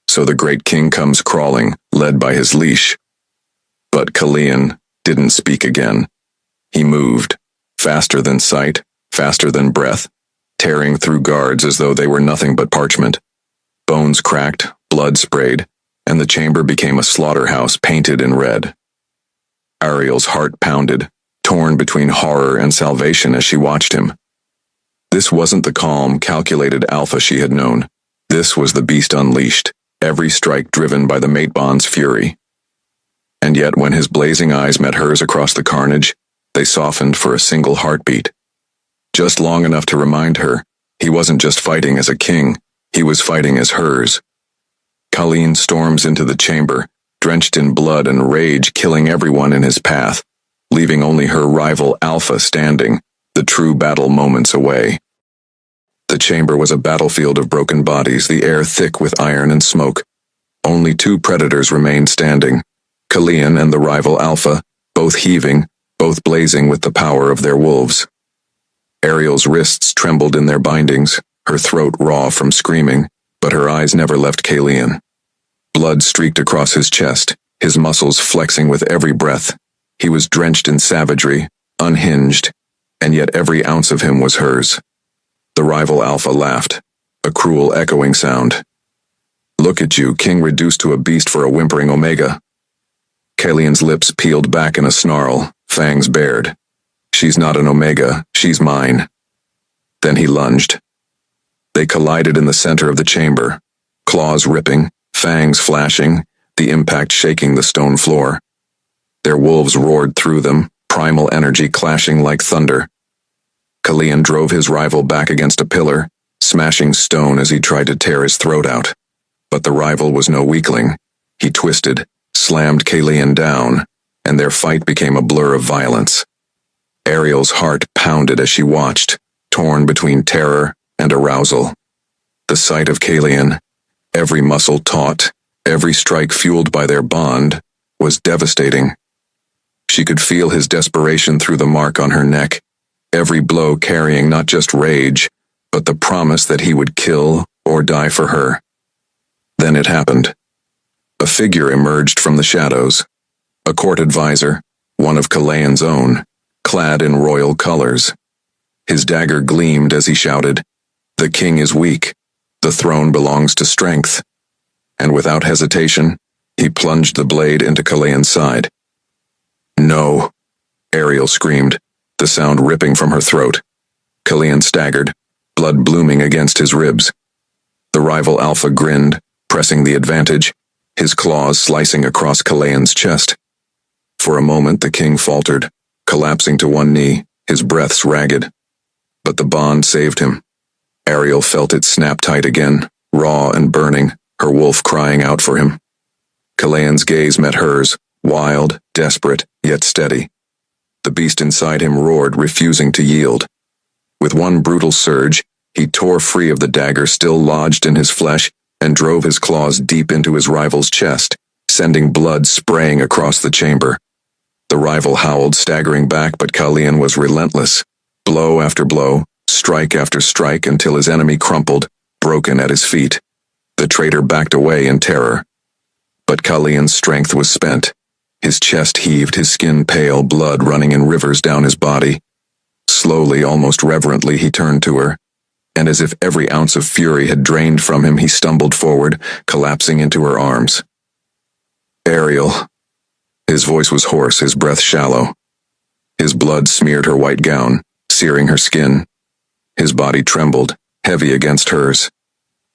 So the great king comes crawling, led by his leash. But Kallian didn't speak again. He moved, faster than sight, faster than breath, tearing through guards as though they were nothing but parchment. Bones cracked, blood sprayed, and the chamber became a slaughterhouse painted in red. Ariel's heart pounded, torn between horror and salvation as she watched him. This wasn't the calm, calculated Alpha she had known. This was the beast unleashed, every strike driven by the mate bond's fury. And yet when his blazing eyes met hers across the carnage, they softened for a single heartbeat. Just long enough to remind her, he wasn't just fighting as a king, he was fighting as hers. Colleen storms into the chamber, drenched in blood and rage, killing everyone in his path, leaving only her rival Alpha standing, the true battle moments away. The chamber was a battlefield of broken bodies, the air thick with iron and smoke. Only two predators remained standing, Colleen and the rival Alpha, both heaving, both blazing with the power of their wolves. Ariel's wrists trembled in their bindings, her throat raw from screaming, but her eyes never left Colleen. Blood streaked across his chest, his muscles flexing with every breath. He was drenched in savagery, unhinged, and yet every ounce of him was hers. The rival Alpha laughed, a cruel echoing sound. "Look at you, king reduced to a beast for a whimpering Omega." Colleen's lips peeled back in a snarl, fangs bared. "She's not an Omega, she's mine." Then he lunged. They collided in the center of the chamber, claws ripping, fangs flashing, the impact shaking the stone floor. Their wolves roared through them, primal energy clashing like thunder. Colleen drove his rival back against a pillar, smashing stone as he tried to tear his throat out. But the rival was no weakling. He twisted, slammed Colleen down, and their fight became a blur of violence. Ariel's heart pounded as she watched, torn between terror and arousal. The sight of Colleen, every muscle taut, every strike fueled by their bond, was devastating. She could feel his desperation through the mark on her neck, every blow carrying not just rage, but the promise that he would kill or die for her. Then it happened. A figure emerged from the shadows, a court advisor, one of Colleen's own, clad in royal colors. His dagger gleamed as he shouted, "The king is weak. The throne belongs to strength." And without hesitation, he plunged the blade into Colleen's side. "No," Ariel screamed, the sound ripping from her throat. Colleen staggered, blood blooming against his ribs. The rival Alpha grinned, pressing the advantage, his claws slicing across Colleen's chest. For a moment the king faltered, collapsing to one knee, his breaths ragged. But the bond saved him. Ariel felt it snap tight again, raw and burning, her wolf crying out for him. Colleen's gaze met hers, wild, desperate, yet steady. The beast inside him roared, refusing to yield. With one brutal surge, he tore free of the dagger still lodged in his flesh and drove his claws deep into his rival's chest, sending blood spraying across the chamber. The rival howled, staggering back, but Colleen was relentless. Blow after blow, strike after strike, until his enemy crumpled, broken at his feet. The traitor backed away in terror. But Colleen's strength was spent. His chest heaved, his skin pale, blood running in rivers down his body. Slowly, almost reverently, he turned to her, and as if every ounce of fury had drained from him, he stumbled forward, collapsing into her arms. "Ariel." His voice was hoarse, his breath shallow. His blood smeared her white gown, searing her skin. His body trembled, heavy against hers.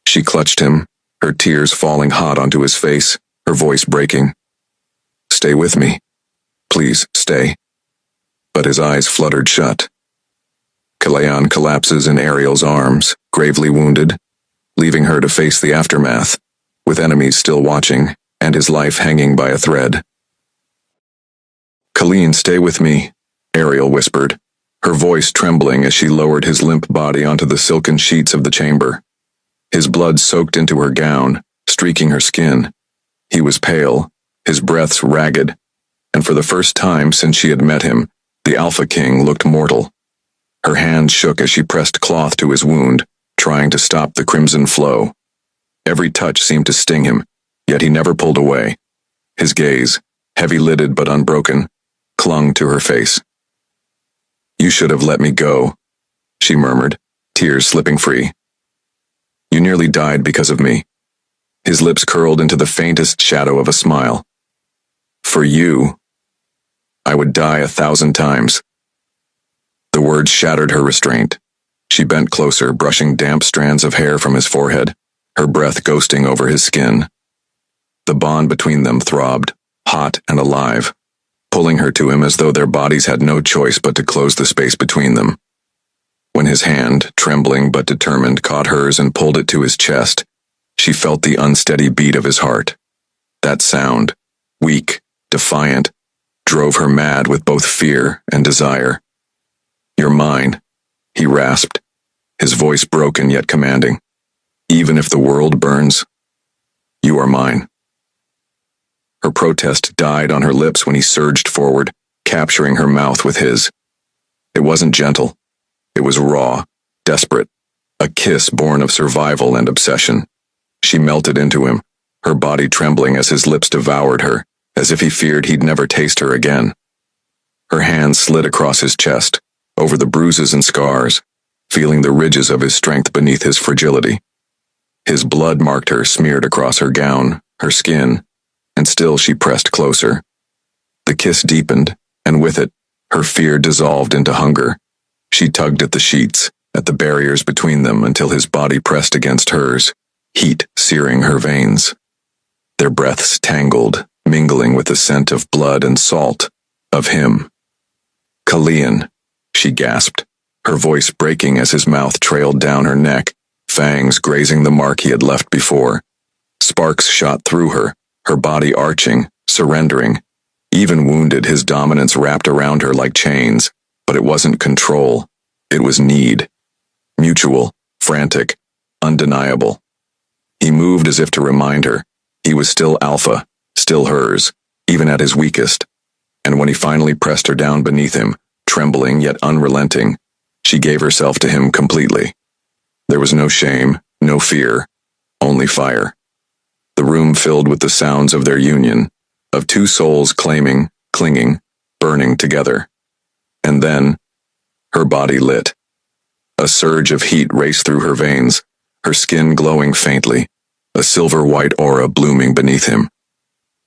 She clutched him, her tears falling hot onto his face, her voice breaking. "Stay with me. Please, stay." But his eyes fluttered shut. Colleen collapses in Ariel's arms, gravely wounded, leaving her to face the aftermath, with enemies still watching, and his life hanging by a thread. "Colleen, stay with me," Ariel whispered, her voice trembling as she lowered his limp body onto the silken sheets of the chamber. His blood soaked into her gown, streaking her skin. He was pale, his breaths ragged, and for the first time since she had met him, the Alpha King looked mortal. Her hand shook as she pressed cloth to his wound, trying to stop the crimson flow. Every touch seemed to sting him, yet he never pulled away. His gaze, heavy-lidded but unbroken, clung to her face. "You should have let me go," she murmured, tears slipping free. "You nearly died because of me." His lips curled into the faintest shadow of a smile. "For you, I would die 1,000 times." The words shattered her restraint. She bent closer, brushing damp strands of hair from his forehead, her breath ghosting over his skin. The bond between them throbbed, hot and alive, pulling her to him as though their bodies had no choice but to close the space between them. When his hand, trembling but determined, caught hers and pulled it to his chest, she felt the unsteady beat of his heart. That sound, weak, defiant, drove her mad with both fear and desire. "You're mine," he rasped, his voice broken yet commanding. "Even if the world burns, you are mine." Her protest died on her lips when he surged forward, capturing her mouth with his. It wasn't gentle. It was raw, desperate, a kiss born of survival and obsession. She melted into him, her body trembling as his lips devoured her, as if he feared he'd never taste her again. Her hand slid across his chest, over the bruises and scars, feeling the ridges of his strength beneath his fragility. His blood marked her smeared across her gown, her skin, and still she pressed closer. The kiss deepened, and with it, her fear dissolved into hunger. She tugged at the sheets, at the barriers between them until his body pressed against hers, heat searing her veins. Their breaths tangled, mingling with the scent of blood and salt, of him. "Kalian," she gasped, her voice breaking as his mouth trailed down her neck, fangs grazing the mark he had left before. Sparks shot through her body arching, surrendering. Even wounded, his dominance wrapped around her like chains, but it wasn't control. It was need. Mutual, frantic, undeniable. He moved as if to remind her. He was still alpha, still hers, even at his weakest. And when he finally pressed her down beneath him, trembling yet unrelenting, she gave herself to him completely. There was no shame, no fear, only fire. The room filled with the sounds of their union, of two souls claiming, clinging, burning together. And then, her body lit. A surge of heat raced through her veins, her skin glowing faintly, a silver-white aura blooming beneath him.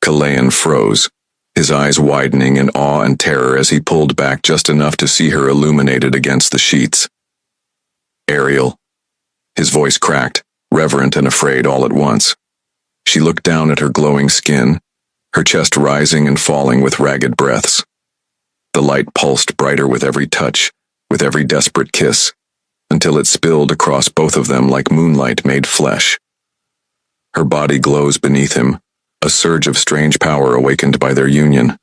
Kalayan froze, his eyes widening in awe and terror as he pulled back just enough to see her illuminated against the sheets. "Ariel." His voice cracked, reverent and afraid all at once. She looked down at her glowing skin, her chest rising and falling with ragged breaths. The light pulsed brighter with every touch, with every desperate kiss, until it spilled across both of them like moonlight made flesh. Her body glows beneath him, a surge of strange power awakened by their union,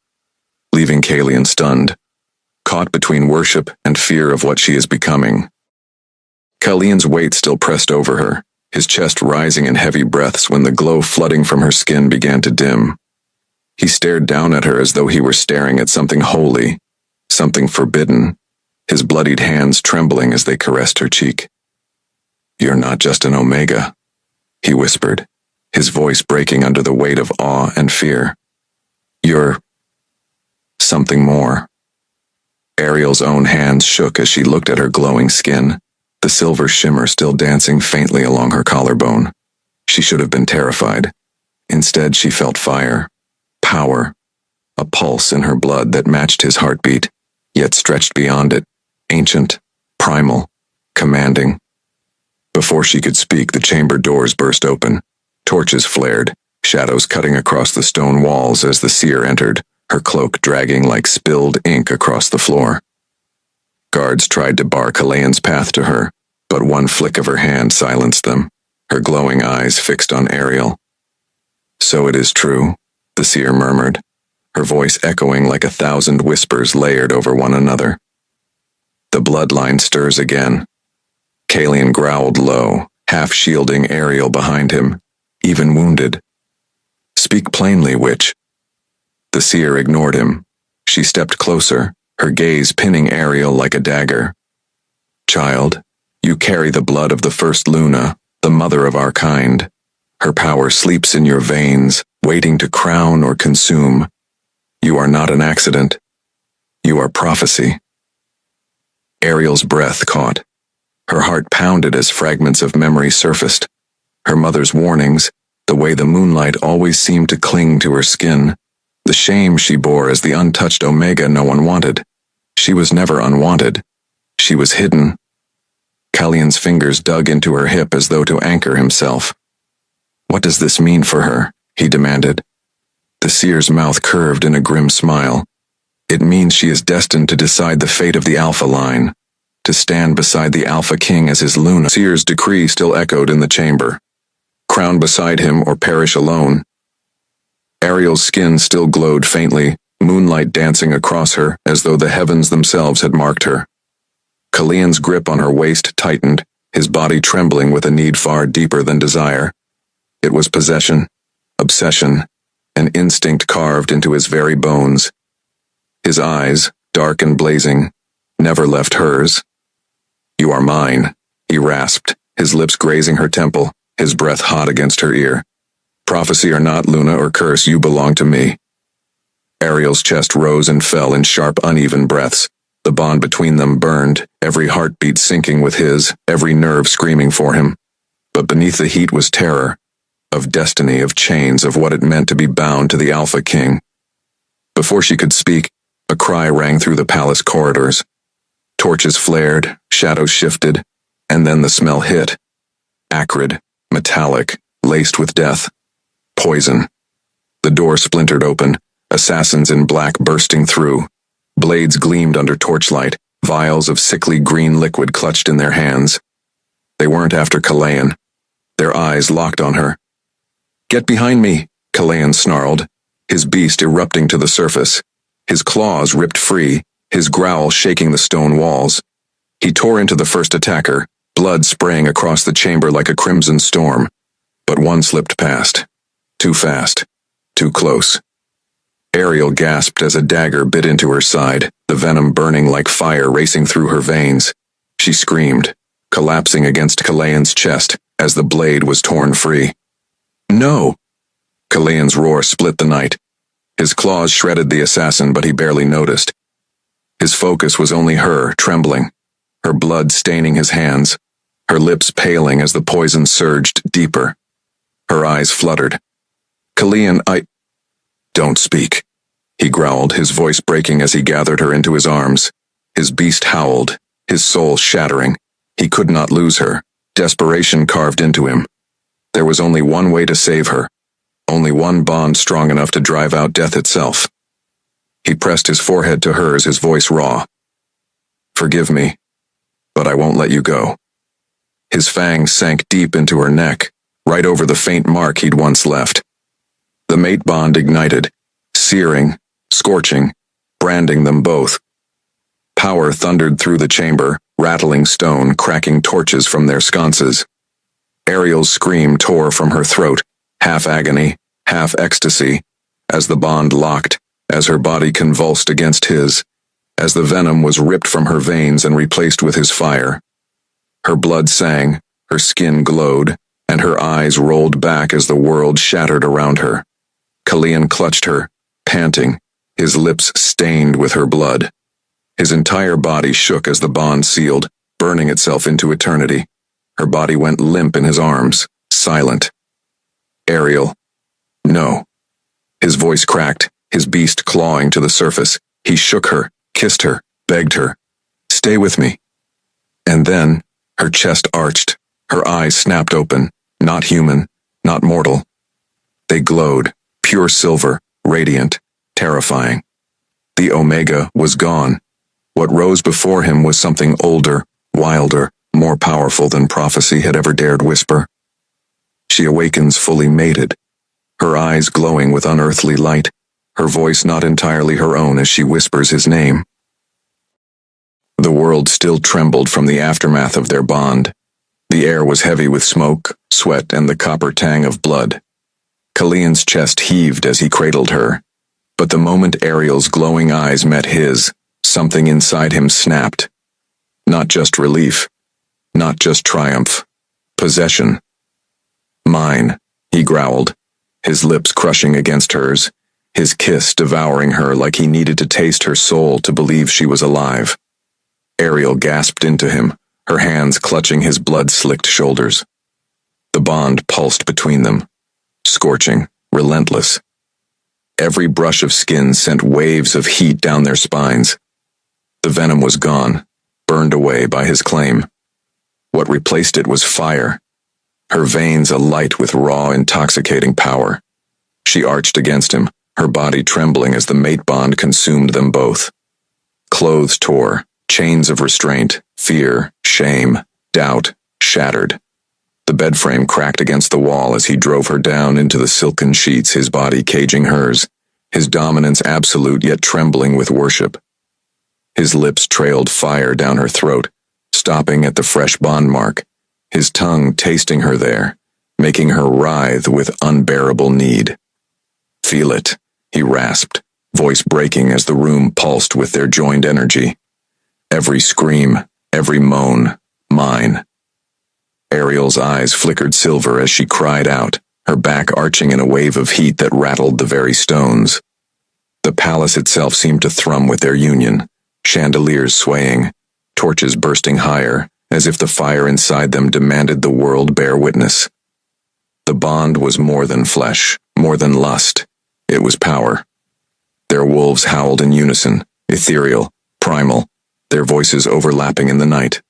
leaving Kalian stunned, caught between worship and fear of what she is becoming. Kalian's weight still pressed over her, his chest rising in heavy breaths when the glow flooding from her skin began to dim. He stared down at her as though he were staring at something holy, something forbidden, his bloodied hands trembling as they caressed her cheek. "You're not just an Omega," he whispered, his voice breaking under the weight of awe and fear. "You're something more." Ariel's own hands shook as she looked at her glowing skin, the silver shimmer still dancing faintly along her collarbone. She should have been terrified. Instead, she felt fire, power, a pulse in her blood that matched his heartbeat, yet stretched beyond it, ancient, primal, commanding. Before she could speak, the chamber doors burst open. Torches flared, shadows cutting across the stone walls as the seer entered, her cloak dragging like spilled ink across the floor. Guards tried to bar Kalayan's path to her, but one flick of her hand silenced them, her glowing eyes fixed on Ariel. "So it is true," the seer murmured, her voice echoing like 1,000 whispers layered over one another. The bloodline stirs again. Kalian growled low, half shielding Ariel behind him, even wounded. "Speak plainly, witch." The seer ignored him. She stepped closer, her gaze pinning Ariel like a dagger. "Child, you carry the blood of the first Luna, the mother of our kind. Her power sleeps in your veins, waiting to crown or consume. You are not an accident. You are prophecy." Ariel's breath caught. Her heart pounded as fragments of memory surfaced. Her mother's warnings, the way the moonlight always seemed to cling to her skin, the shame she bore as the untouched Omega no one wanted. She was never unwanted. She was hidden. Kalian's fingers dug into her hip as though to anchor himself. "What does this mean for her?" he demanded. The seer's mouth curved in a grim smile. It means she is destined to decide the fate of the Alpha line, to stand beside the Alpha King as his Luna. Seer's decree still echoed in the chamber. Crown beside him or perish alone. Ariel's skin still glowed faintly, moonlight dancing across her as though the heavens themselves had marked her. Kalian's grip on her waist tightened, his body trembling with a need far deeper than desire. It was possession, obsession, an instinct carved into his very bones. His eyes, dark and blazing, never left hers. "You are mine," he rasped, his lips grazing her temple, his breath hot against her ear. "Prophecy or not, Luna or curse, you belong to me." Ariel's chest rose and fell in sharp, uneven breaths. The bond between them burned, every heartbeat syncing with his, every nerve screaming for him. But beneath the heat was terror, of destiny, of chains, of what it meant to be bound to the Alpha King. Before she could speak, a cry rang through the palace corridors. Torches flared, shadows shifted, and then the smell hit. Acrid, metallic, laced with death. Poison. The door splintered open, assassins in black bursting through. Blades gleamed under torchlight, vials of sickly green liquid clutched in their hands. They weren't after Kalian. Their eyes locked on her. "Get behind me," Kalian snarled, his beast erupting to the surface. His claws ripped free, his growl shaking the stone walls. He tore into the first attacker, blood spraying across the chamber like a crimson storm. But one slipped past. Too fast. Too close. Ariel gasped as a dagger bit into her side, the venom burning like fire racing through her veins. She screamed, collapsing against Kalian's chest as the blade was torn free. "No!" Kalian's roar split the night. His claws shredded the assassin, but he barely noticed. His focus was only her, trembling, her blood staining his hands, her lips paling as the poison surged deeper. Her eyes fluttered. "Kalian, Don't speak," he growled, his voice breaking as he gathered her into his arms. His beast howled, his soul shattering. He could not lose her. Desperation carved into him. There was only one way to save her. Only one bond strong enough to drive out death itself. He pressed his forehead to hers, his voice raw. "Forgive me, but I won't let you go." His fangs sank deep into her neck, right over the faint mark he'd once left. The mate bond ignited, searing, scorching, branding them both. Power thundered through the chamber, rattling stone, cracking torches from their sconces. Ariel's scream tore from her throat, half agony, half ecstasy, as the bond locked, as her body convulsed against his, as the venom was ripped from her veins and replaced with his fire. Her blood sang, her skin glowed, and her eyes rolled back as the world shattered around her. Kalian clutched her, panting, his lips stained with her blood. His entire body shook as the bond sealed, burning itself into eternity. Her body went limp in his arms, silent. "Ariel. No." His voice cracked, his beast clawing to the surface. He shook her, kissed her, begged her. "Stay with me." And then, her chest arched, her eyes snapped open, not human, not mortal. They glowed, pure silver, radiant, terrifying. The Omega was gone. What rose before him was something older, wilder, more powerful than prophecy had ever dared whisper. She awakens fully mated, her eyes glowing with unearthly light, her voice not entirely her own as she whispers his name. The world still trembled from the aftermath of their bond. The air was heavy with smoke, sweat, and the copper tang of blood. Kalian's chest heaved as he cradled her. But the moment Ariel's glowing eyes met his, something inside him snapped. Not just relief. Not just triumph. Possession. "Mine," he growled, his lips crushing against hers, his kiss devouring her like he needed to taste her soul to believe she was alive. Ariel gasped into him, her hands clutching his blood-slicked shoulders. The bond pulsed between them, scorching, relentless. Every brush of skin sent waves of heat down their spines. The venom was gone, burned away by his claim. What replaced it was fire, her veins alight with raw, intoxicating power. She arched against him, her body trembling as the mate bond consumed them both. Clothes tore, chains of restraint, fear, shame, doubt, shattered. The bed frame cracked against the wall as he drove her down into the silken sheets, his body caging hers, his dominance absolute yet trembling with worship. His lips trailed fire down her throat, stopping at the fresh bond mark, his tongue tasting her there, making her writhe with unbearable need. "Feel it," he rasped, voice breaking as the room pulsed with their joined energy. Every scream, every moan, mine. Ariel's eyes flickered silver as she cried out, her back arching in a wave of heat that rattled the very stones. The palace itself seemed to thrum with their union, chandeliers swaying, torches bursting higher, as if the fire inside them demanded the world bear witness. The bond was more than flesh, more than lust. It was power. Their wolves howled in unison, ethereal, primal, their voices overlapping in the night.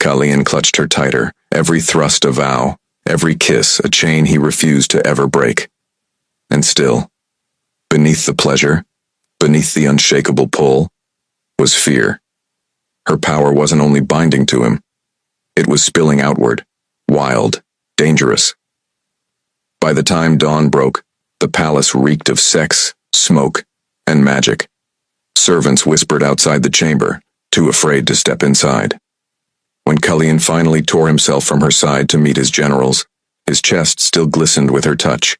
Kalian clutched her tighter, every thrust a vow, every kiss a chain he refused to ever break. And still, beneath the pleasure, beneath the unshakable pull, was fear. Her power wasn't only binding to him, it was spilling outward, wild, dangerous. By the time dawn broke, the palace reeked of sex, smoke, and magic. Servants whispered outside the chamber, too afraid to step inside. When Kalian finally tore himself from her side to meet his generals, his chest still glistened with her touch,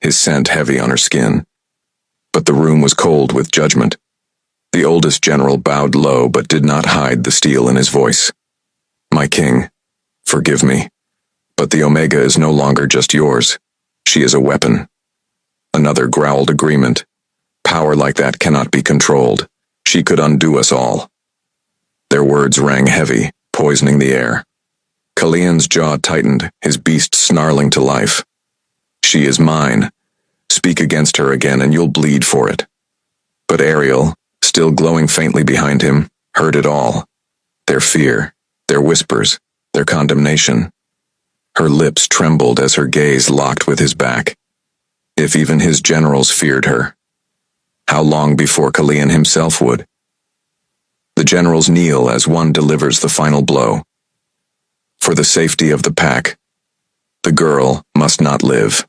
his scent heavy on her skin. But the room was cold with judgment. The oldest general bowed low but did not hide the steel in his voice. "My king, forgive me, but the Omega is no longer just yours. She is a weapon." Another growled agreement. "Power like that cannot be controlled. She could undo us all." Their words rang heavy, poisoning the air. Kalian's jaw tightened, his beast snarling to life. "She is mine. Speak against her again and you'll bleed for it." But Ariel, still glowing faintly behind him, heard it all. Their fear, their whispers, their condemnation. Her lips trembled as her gaze locked with his back. If even his generals feared her, how long before Kalian himself would? The generals kneel as one delivers the final blow. For the safety of the pack, the girl must not live.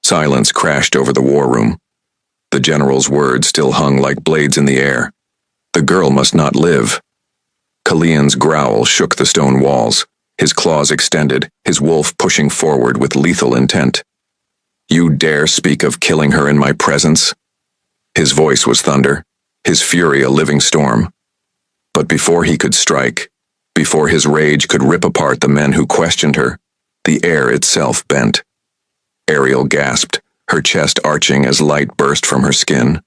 Silence crashed over the war room. The general's words still hung like blades in the air. The girl must not live. Kalian's growl shook the stone walls, his claws extended, his wolf pushing forward with lethal intent. "You dare speak of killing her in my presence?" His voice was thunder, his fury a living storm. But before he could strike, before his rage could rip apart the men who questioned her, the air itself bent. Ariel gasped, her chest arching as light burst from her skin.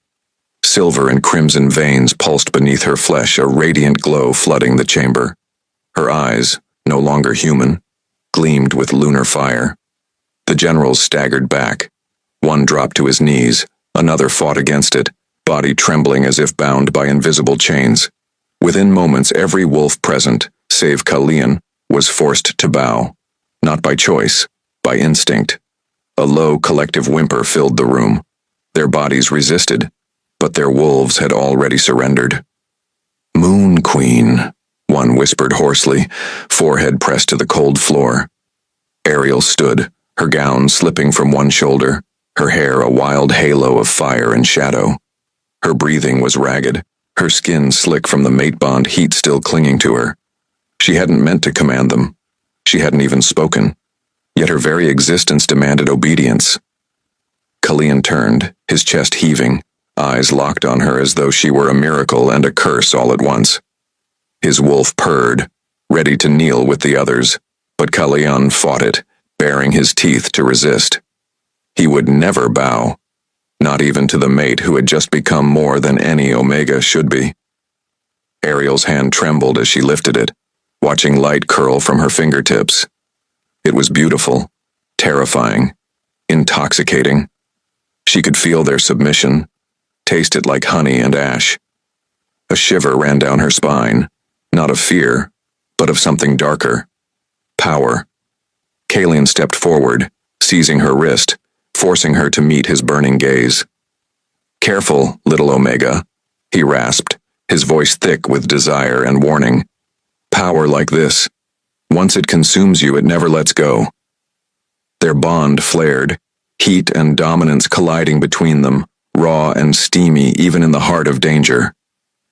Silver and crimson veins pulsed beneath her flesh, a radiant glow flooding the chamber. Her eyes, no longer human, gleamed with lunar fire. The generals staggered back. One dropped to his knees, another fought against it, body trembling as if bound by invisible chains. Within moments, every wolf present, save Kalian, was forced to bow. Not by choice, by instinct. A low collective whimper filled the room. Their bodies resisted, but their wolves had already surrendered. "Moon Queen," one whispered hoarsely, forehead pressed to the cold floor. Ariel stood, her gown slipping from one shoulder, her hair a wild halo of fire and shadow. Her breathing was ragged, her skin slick from the mate bond heat still clinging to her. She hadn't meant to command them. She hadn't even spoken. Yet her very existence demanded obedience. Kalian turned, his chest heaving, eyes locked on her as though she were a miracle and a curse all at once. His wolf purred, ready to kneel with the others, but Kalian fought it, baring his teeth to resist. He would never bow, not even to the mate who had just become more than any Omega should be. Ariel's hand trembled as she lifted it, watching light curl from her fingertips. It was beautiful, terrifying, intoxicating. She could feel their submission, taste it like honey and ash. A shiver ran down her spine, not of fear, but of something darker. Power. Kalian stepped forward, seizing her wrist, forcing her to meet his burning gaze. "Careful, little Omega," he rasped, his voice thick with desire and warning. "Power like this, once it consumes you, it never lets go." Their bond flared, heat and dominance colliding between them, raw and steamy even in the heart of danger.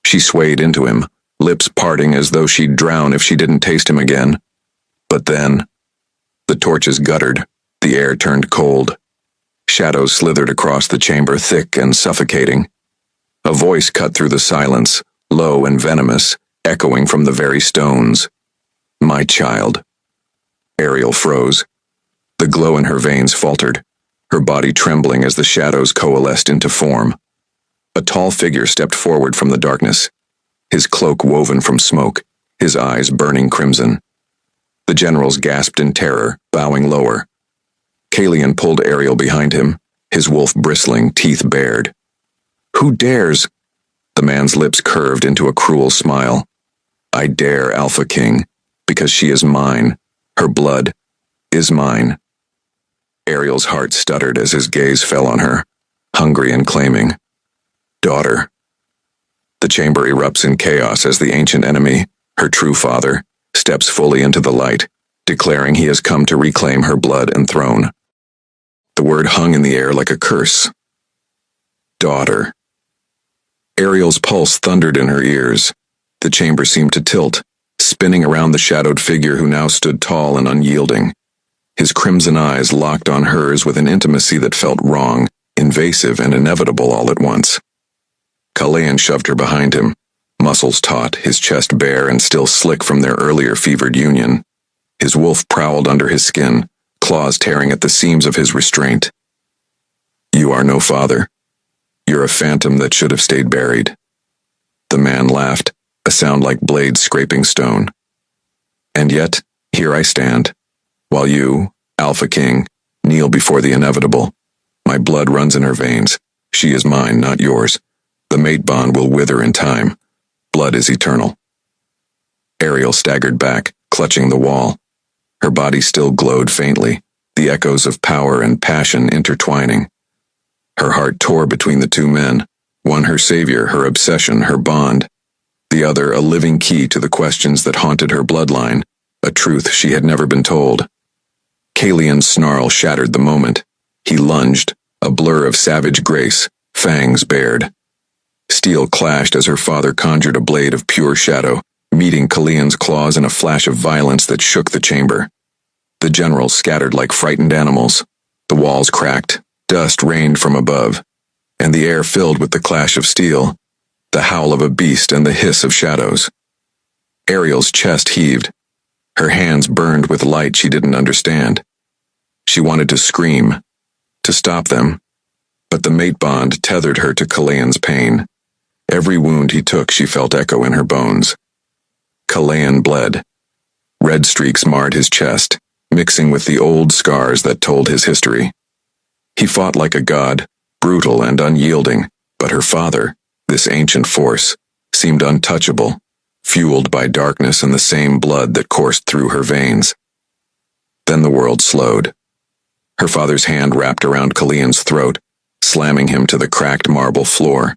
She swayed into him, lips parting as though she'd drown if she didn't taste him again. But then, the torches guttered, the air turned cold. Shadows slithered across the chamber, thick and suffocating. A voice cut through the silence, low and venomous, echoing from the very stones. "My child." Ariel froze. The glow in her veins faltered, her body trembling as the shadows coalesced into form. A tall figure stepped forward from the darkness, his cloak woven from smoke, his eyes burning crimson. The generals gasped in terror, bowing lower. Kalian pulled Ariel behind him, his wolf bristling, teeth bared. "Who dares?" The man's lips curved into a cruel smile. "I dare, Alpha King, because she is mine. Her blood is mine." Ariel's heart stuttered as his gaze fell on her, hungry and claiming. "Daughter." The chamber erupts in chaos as the ancient enemy, her true father, steps fully into the light, declaring he has come to reclaim her blood and throne. The word hung in the air like a curse. Daughter. Ariel's pulse thundered in her ears. The chamber seemed to tilt, spinning around the shadowed figure who now stood tall and unyielding. His crimson eyes locked on hers with an intimacy that felt wrong, invasive and inevitable all at once. Kalayan shoved her behind him, muscles taut, his chest bare and still slick from their earlier fevered union. His wolf prowled under his skin, claws tearing at the seams of his restraint. "You are no father. You're a phantom that should have stayed buried." The man laughed, a sound like blades scraping stone. "And yet, here I stand, while you, Alpha King, kneel before the inevitable. My blood runs in her veins. She is mine, not yours. The mate bond will wither in time. Blood is eternal." Ariel staggered back, clutching the wall. Her body still glowed faintly, the echoes of power and passion intertwining. Her heart tore between the two men, one her savior, her obsession, her bond, the other a living key to the questions that haunted her bloodline, a truth she had never been told. Kalian's snarl shattered the moment. He lunged, a blur of savage grace, fangs bared. Steel clashed as her father conjured a blade of pure shadow, meeting Kalian's claws in a flash of violence that shook the chamber. The generals scattered like frightened animals. The walls cracked, dust rained from above, and the air filled with the clash of steel, the howl of a beast and the hiss of shadows. Ariel's chest heaved. Her hands burned with light she didn't understand. She wanted to scream, to stop them, but the mate bond tethered her to Kalayan's pain. Every wound he took she felt echo in her bones. Kalayan bled. Red streaks marred his chest, mixing with the old scars that told his history. He fought like a god, brutal and unyielding, but her father, this ancient force, seemed untouchable, fueled by darkness and the same blood that coursed through her veins. Then the world slowed. Her father's hand wrapped around Kalian's throat, slamming him to the cracked marble floor.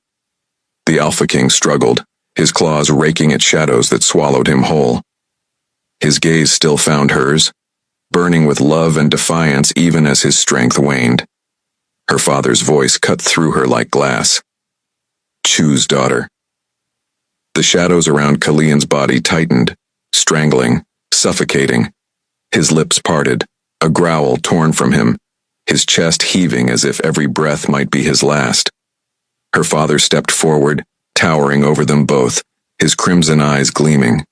The Alpha King struggled, his claws raking at shadows that swallowed him whole. His gaze still found hers, burning with love and defiance even as his strength waned. Her father's voice cut through her like glass. "Choose, daughter." The shadows around Kalian's body tightened, strangling, suffocating. His lips parted, a growl torn from him, his chest heaving as if every breath might be his last. Her father stepped forward, towering over them both, his crimson eyes gleaming.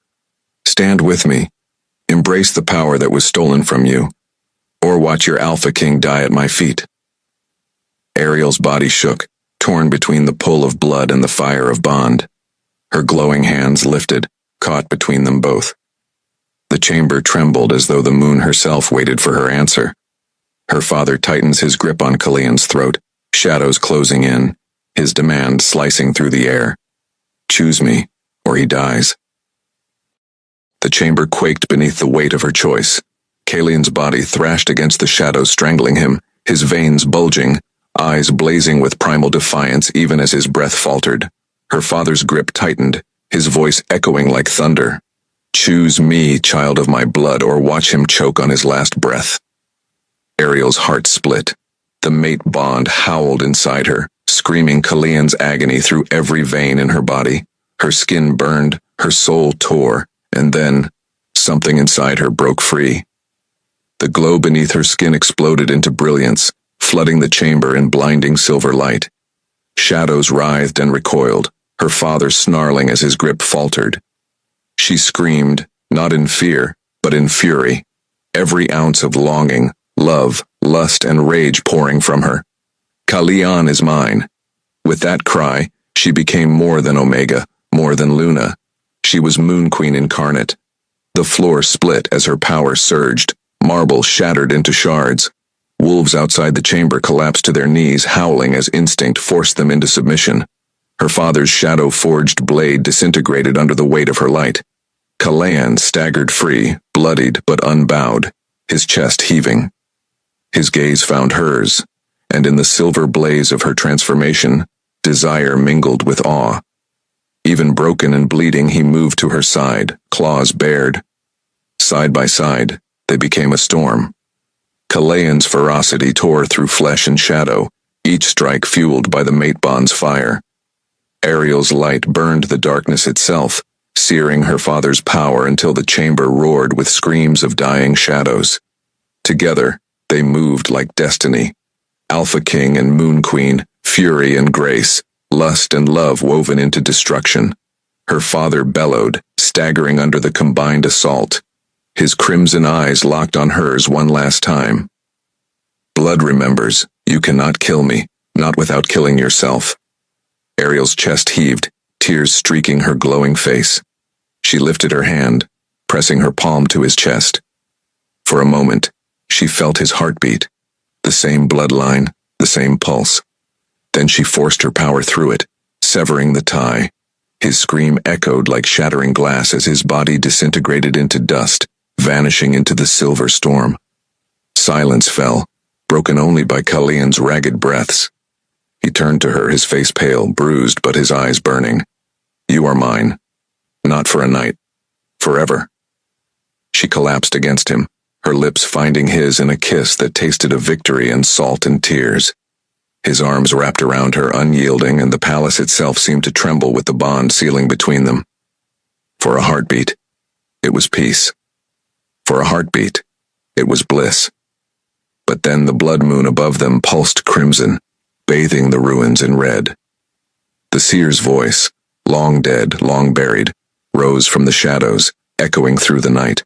"Stand with me. Embrace the power that was stolen from you, or watch your Alpha King die at my feet." Ariel's body shook, torn between the pull of blood and the fire of bond. Her glowing hands lifted, caught between them both. The chamber trembled as though the moon herself waited for her answer. Her father tightens his grip on Kalian's throat, shadows closing in, his demand slicing through the air. "Choose me, or he dies." The chamber quaked beneath the weight of her choice. Kalian's body thrashed against the shadows strangling him, his veins bulging, eyes blazing with primal defiance even as his breath faltered. Her father's grip tightened, his voice echoing like thunder. "Choose me, child of my blood, or watch him choke on his last breath." Ariel's heart split. The mate bond howled inside her, screaming Kalian's agony through every vein in her body. Her skin burned, her soul tore, and then something inside her broke free. The glow beneath her skin exploded into brilliance, flooding the chamber in blinding silver light. Shadows writhed and recoiled, her father snarling as his grip faltered. She screamed, not in fear, but in fury, every ounce of longing, love, lust, and rage pouring from her. "Kalian is mine." With that cry, she became more than Omega, more than Luna. She was Moon Queen incarnate. The floor split as her power surged, marble shattered into shards. Wolves outside the chamber collapsed to their knees, howling as instinct forced them into submission. Her father's shadow-forged blade disintegrated under the weight of her light. Kalian staggered free, bloodied but unbowed, his chest heaving. His gaze found hers, and in the silver blaze of her transformation, desire mingled with awe. Even broken and bleeding, he moved to her side, claws bared. Side by side, they became a storm. Kalian's ferocity tore through flesh and shadow, each strike fueled by the mate bond's fire. Ariel's light burned the darkness itself, searing her father's power until the chamber roared with screams of dying shadows. Together, they moved like destiny. Alpha King and Moon Queen, fury and grace, lust and love woven into destruction. Her father bellowed, staggering under the combined assault. His crimson eyes locked on hers one last time. "Blood remembers, you cannot kill me, not without killing yourself." Ariel's chest heaved, tears streaking her glowing face. She lifted her hand, pressing her palm to his chest. For a moment, she felt his heartbeat, the same bloodline, the same pulse. Then she forced her power through it, severing the tie. His scream echoed like shattering glass as his body disintegrated into dust, vanishing into the silver storm. Silence fell, broken only by Kalian's ragged breaths. He turned to her, his face pale, bruised, but his eyes burning. "You are mine. Not for a night. Forever." She collapsed against him, her lips finding his in a kiss that tasted of victory and salt and tears. His arms wrapped around her, unyielding, and the palace itself seemed to tremble with the bond sealing between them. For a heartbeat, it was peace. For a heartbeat, it was bliss. But then the blood moon above them pulsed crimson, bathing the ruins in red. The seer's voice, long dead, long buried, rose from the shadows, echoing through the night.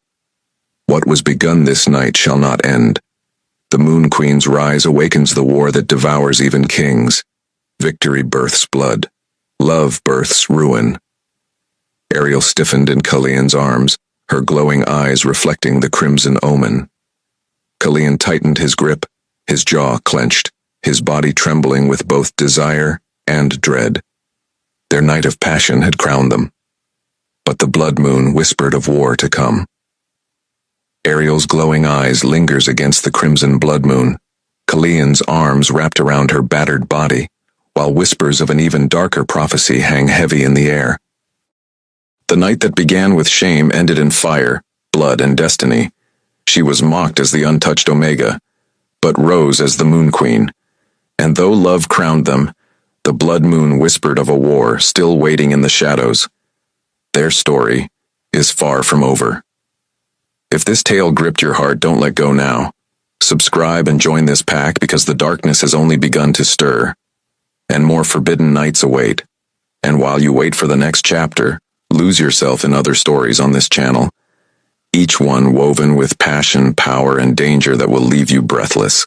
"What was begun this night shall not end. The Moon Queen's rise awakens the war that devours even kings. Victory births blood. Love births ruin." Ariel stiffened in Kalian's arms, her glowing eyes reflecting the crimson omen. Kalian tightened his grip, his jaw clenched, his body trembling with both desire and dread. Their night of passion had crowned them. But the blood moon whispered of war to come. Ariel's glowing eyes lingers against the crimson blood moon, Kalian's arms wrapped around her battered body, while whispers of an even darker prophecy hang heavy in the air. The night that began with shame ended in fire, blood, and destiny. She was mocked as the untouched Omega, but rose as the Moon Queen. And though love crowned them, the blood moon whispered of a war still waiting in the shadows. Their story is far from over. If this tale gripped your heart, don't let go now. Subscribe and join this pack because the darkness has only begun to stir, and more forbidden nights await. And while you wait for the next chapter, lose yourself in other stories on this channel, each one woven with passion, power, and danger that will leave you breathless.